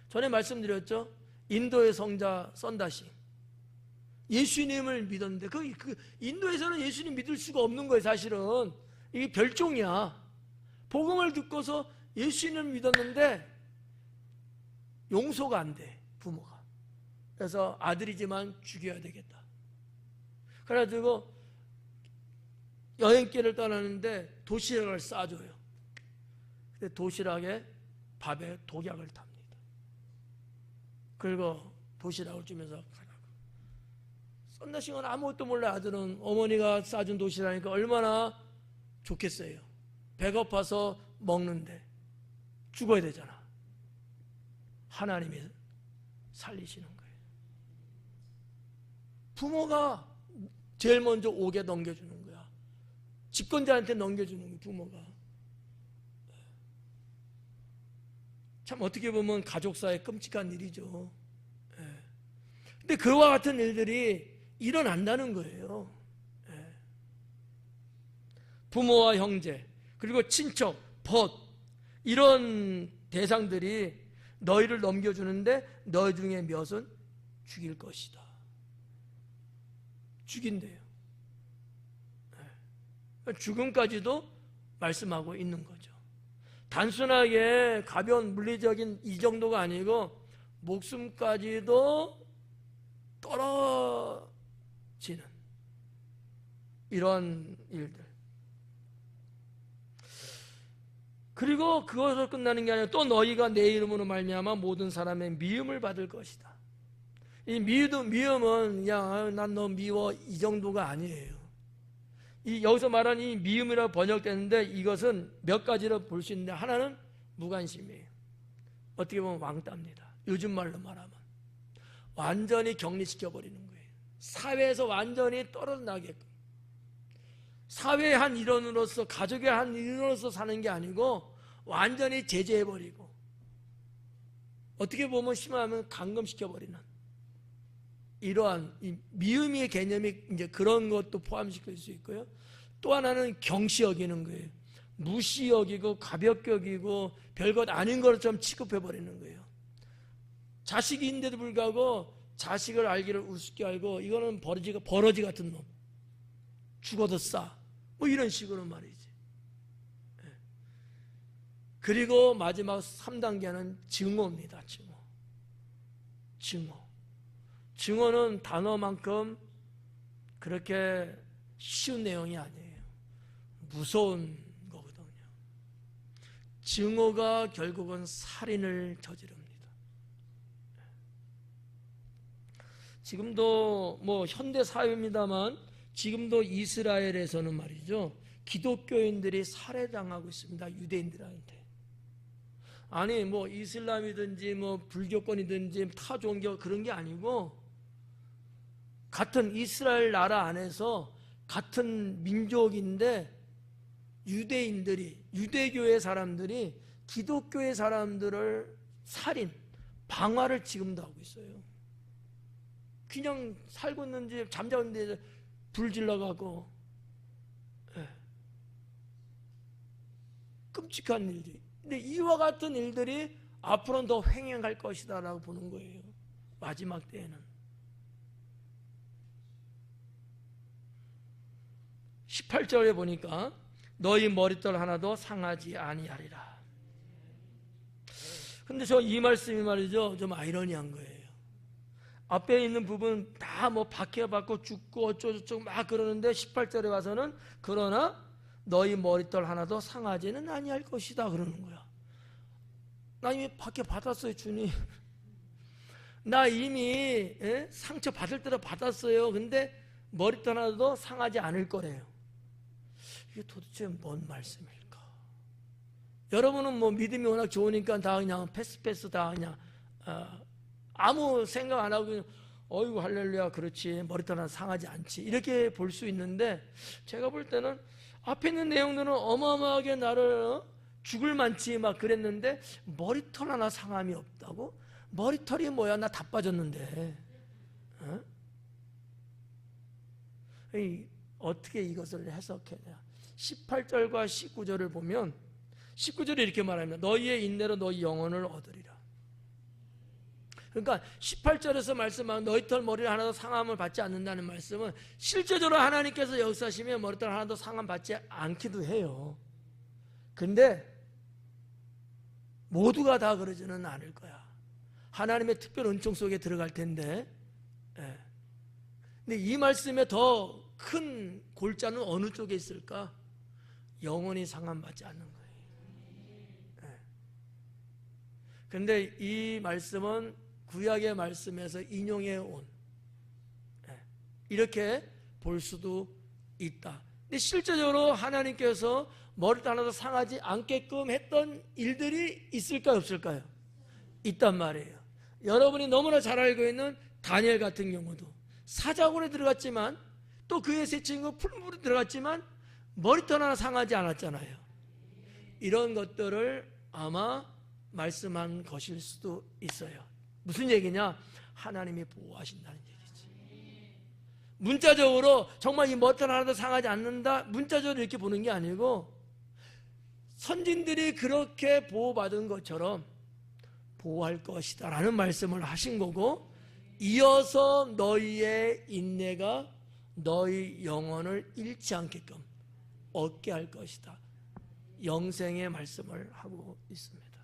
전에 말씀드렸죠. 인도의 성자 썬다시, 예수님을 믿었는데 그 인도에서는 예수님 믿을 수가 없는 거예요. 사실은 이게 별종이야. 복음을 듣고서 예수님을 믿었는데 용서가 안 돼, 부모가. 그래서 아들이지만 죽여야 되겠다. 그래가지고 여행길을 떠나는데 도시락을 싸줘요. 근데 도시락에 밥에 독약을 탑니다. 그리고 도시락을 주면서 가라고. 썬다싱은 아무것도 몰라. 아들은 어머니가 싸준 도시락이니까 얼마나 좋겠어요. 배고파서 먹는데 죽어야 되잖아. 하나님이 살리시는 거예요. 부모가 제일 먼저 옥에 넘겨주는 거야. 집권자한테 넘겨주는 거야, 부모가. 참 어떻게 보면 가족사의 끔찍한 일이죠. 근데 그와 같은 일들이 일어난다는 거예요. 부모와 형제, 그리고 친척, 벗, 이런 대상들이 너희를 넘겨주는데 너희 중에 몇은 죽일 것이다. 죽인대요. 죽음까지도 말씀하고 있는 거죠. 단순하게 가벼운 물리적인 이 정도가 아니고 목숨까지도 떨어지는 이런 일들. 그리고 그것으로 끝나는 게 아니라 또 너희가 내 이름으로 말미암아 모든 사람의 미움을 받을 것이다. 이 미움은 야, 난 너 미워, 이 정도가 아니에요. 여기서 말한 이 미움이라고 번역되는데 이것은 몇 가지로 볼 수 있는데, 하나는 무관심이에요. 어떻게 보면 왕따입니다. 요즘 말로 말하면 완전히 격리시켜버리는 거예요. 사회에서 완전히 떨어나게끔. 사회의 한 일원으로서, 가족의 한 일원으로서 사는 게 아니고 완전히 제재해버리고, 어떻게 보면 심하면 감금시켜버리는 이러한 이 미움의 개념이 이제 그런 것도 포함시킬 수 있고요. 또 하나는 경시 여기는 거예요. 무시 여기고 가볍게 여기고 별것 아닌 것처럼 취급해버리는 거예요. 자식인데도 불구하고 자식을 알기를 우습게 알고, 이거는 버러지 같은 놈, 죽어도 싸, 뭐 이런 식으로 말이지. 그리고 마지막 3단계는 증오입니다. 증오는 단어만큼 그렇게 쉬운 내용이 아니에요. 무서운 거거든요. 증오가 결국은 살인을 저지릅니다. 지금도 뭐 현대 사회입니다만 지금도 이스라엘에서는 말이죠, 기독교인들이 살해당하고 있습니다. 유대인들한테. 아니 뭐 이슬람이든지 뭐 불교권이든지 타 종교 그런 게 아니고, 같은 이스라엘 나라 안에서 같은 민족인데 유대인들이, 유대교의 사람들이 기독교의 사람들을 살인, 방화를 지금도 하고 있어요. 그냥 살고 있는지 잠자고 있는데 불 질러가고. 예. 끔찍한 일들이. 근데 이와 같은 일들이 앞으로는 더 횡행할 것이다 라고 보는 거예요. 마지막 때에는. 18절에 보니까 너희 머리털 하나도 상하지 아니하리라. 근데 저 이 말씀이 말이죠, 좀 아이러니한 거예요. 앞에 있는 부분 다 뭐 박해받고 죽고 어쩌고저쩌고 막 그러는데 18절에 와서는 그러나 너희 머리털 하나도 상하지는 아니할 것이다 그러는 거야. 나 이미 박해받았어요, 주님. 나 이미 상처 받을 대로 받았어요. 근데 머리털 하나도 상하지 않을 거래요. 이게 도대체 뭔 말씀일까? 여러분은 뭐 믿음이 워낙 좋으니까 다 그냥 패스 다 그냥 아무 생각 안 하고 그냥 어이구 할렐루야 그렇지 머리털 하나 상하지 않지 이렇게 볼 수 있는데, 제가 볼 때는 앞에 있는 내용들은 어마어마하게 나를 죽을 만치 막 그랬는데 머리털 하나 상함이 없다고? 머리털이 뭐야? 나 다 빠졌는데. 어떻게 이것을 해석해야? 18절과 19절을 보면 19절에 이렇게 말합니다. 너희의 인내로 너희 영혼을 얻으리라. 그러니까 18절에서 말씀한 너희 털 머리를 하나도 상함을 받지 않는다는 말씀은 실제적으로 하나님께서 역사하시면 머리털 하나도 상함 받지 않기도 해요. 근데 모두가 다 그러지는 않을 거야. 하나님의 특별 은총 속에 들어갈 텐데. 근데 이 말씀에 더 큰 골자는 어느 쪽에 있을까? 영원히 상함받지 않는 거예요. 그런데 이 말씀은 구약의 말씀에서 인용해 온, 이렇게 볼 수도 있다. 근데 실제적으로 하나님께서 머리털 하나도 상하지 않게끔 했던 일들이 있을까요, 없을까요? 있단 말이에요. 여러분이 너무나 잘 알고 있는 다니엘 같은 경우도 사자굴에 들어갔지만 또 그의 세 친구 풀무불에 들어갔지만 머리털 하나 상하지 않았잖아요. 이런 것들을 아마 말씀한 것일 수도 있어요. 무슨 얘기냐? 하나님이 보호하신다는 얘기지. 문자적으로 정말 이 머리털 하나도 상하지 않는다, 문자적으로 이렇게 보는 게 아니고 선진들이 그렇게 보호받은 것처럼 보호할 것이다 라는 말씀을 하신 거고, 이어서 너희의 인내가 너희 영혼을 잃지 않게끔 얻게 할 것이다, 영생의 말씀을 하고 있습니다.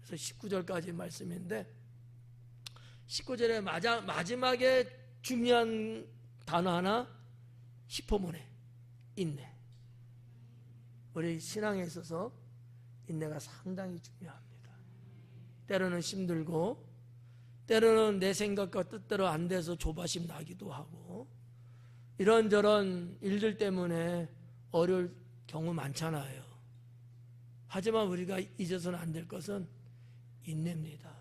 그래서 19절까지 말씀인데 19절에 마지막에 중요한 단어 하나 짚어보네. 인내. 우리 신앙에 있어서 인내가 상당히 중요합니다. 때로는 힘들고 때로는 내 생각과 뜻대로 안 돼서 조바심 나기도 하고 이런저런 일들 때문에 어려울 경우 많잖아요. 하지만 우리가 잊어서는 안 될 것은 인내입니다.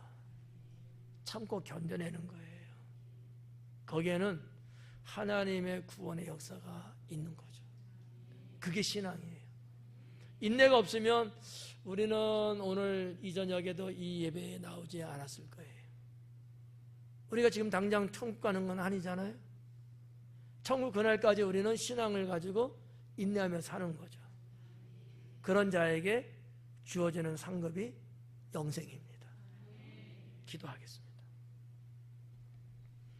참고 견뎌내는 거예요. 거기에는 하나님의 구원의 역사가 있는 거죠. 그게 신앙이에요. 인내가 없으면 우리는 오늘 이 저녁에도 이 예배에 나오지 않았을 거예요. 우리가 지금 당장 천국 가는 건 아니잖아요. 천국 그날까지 우리는 신앙을 가지고 인내하며 사는 거죠. 그런 자에게 주어지는 상급이 영생입니다. 기도하겠습니다.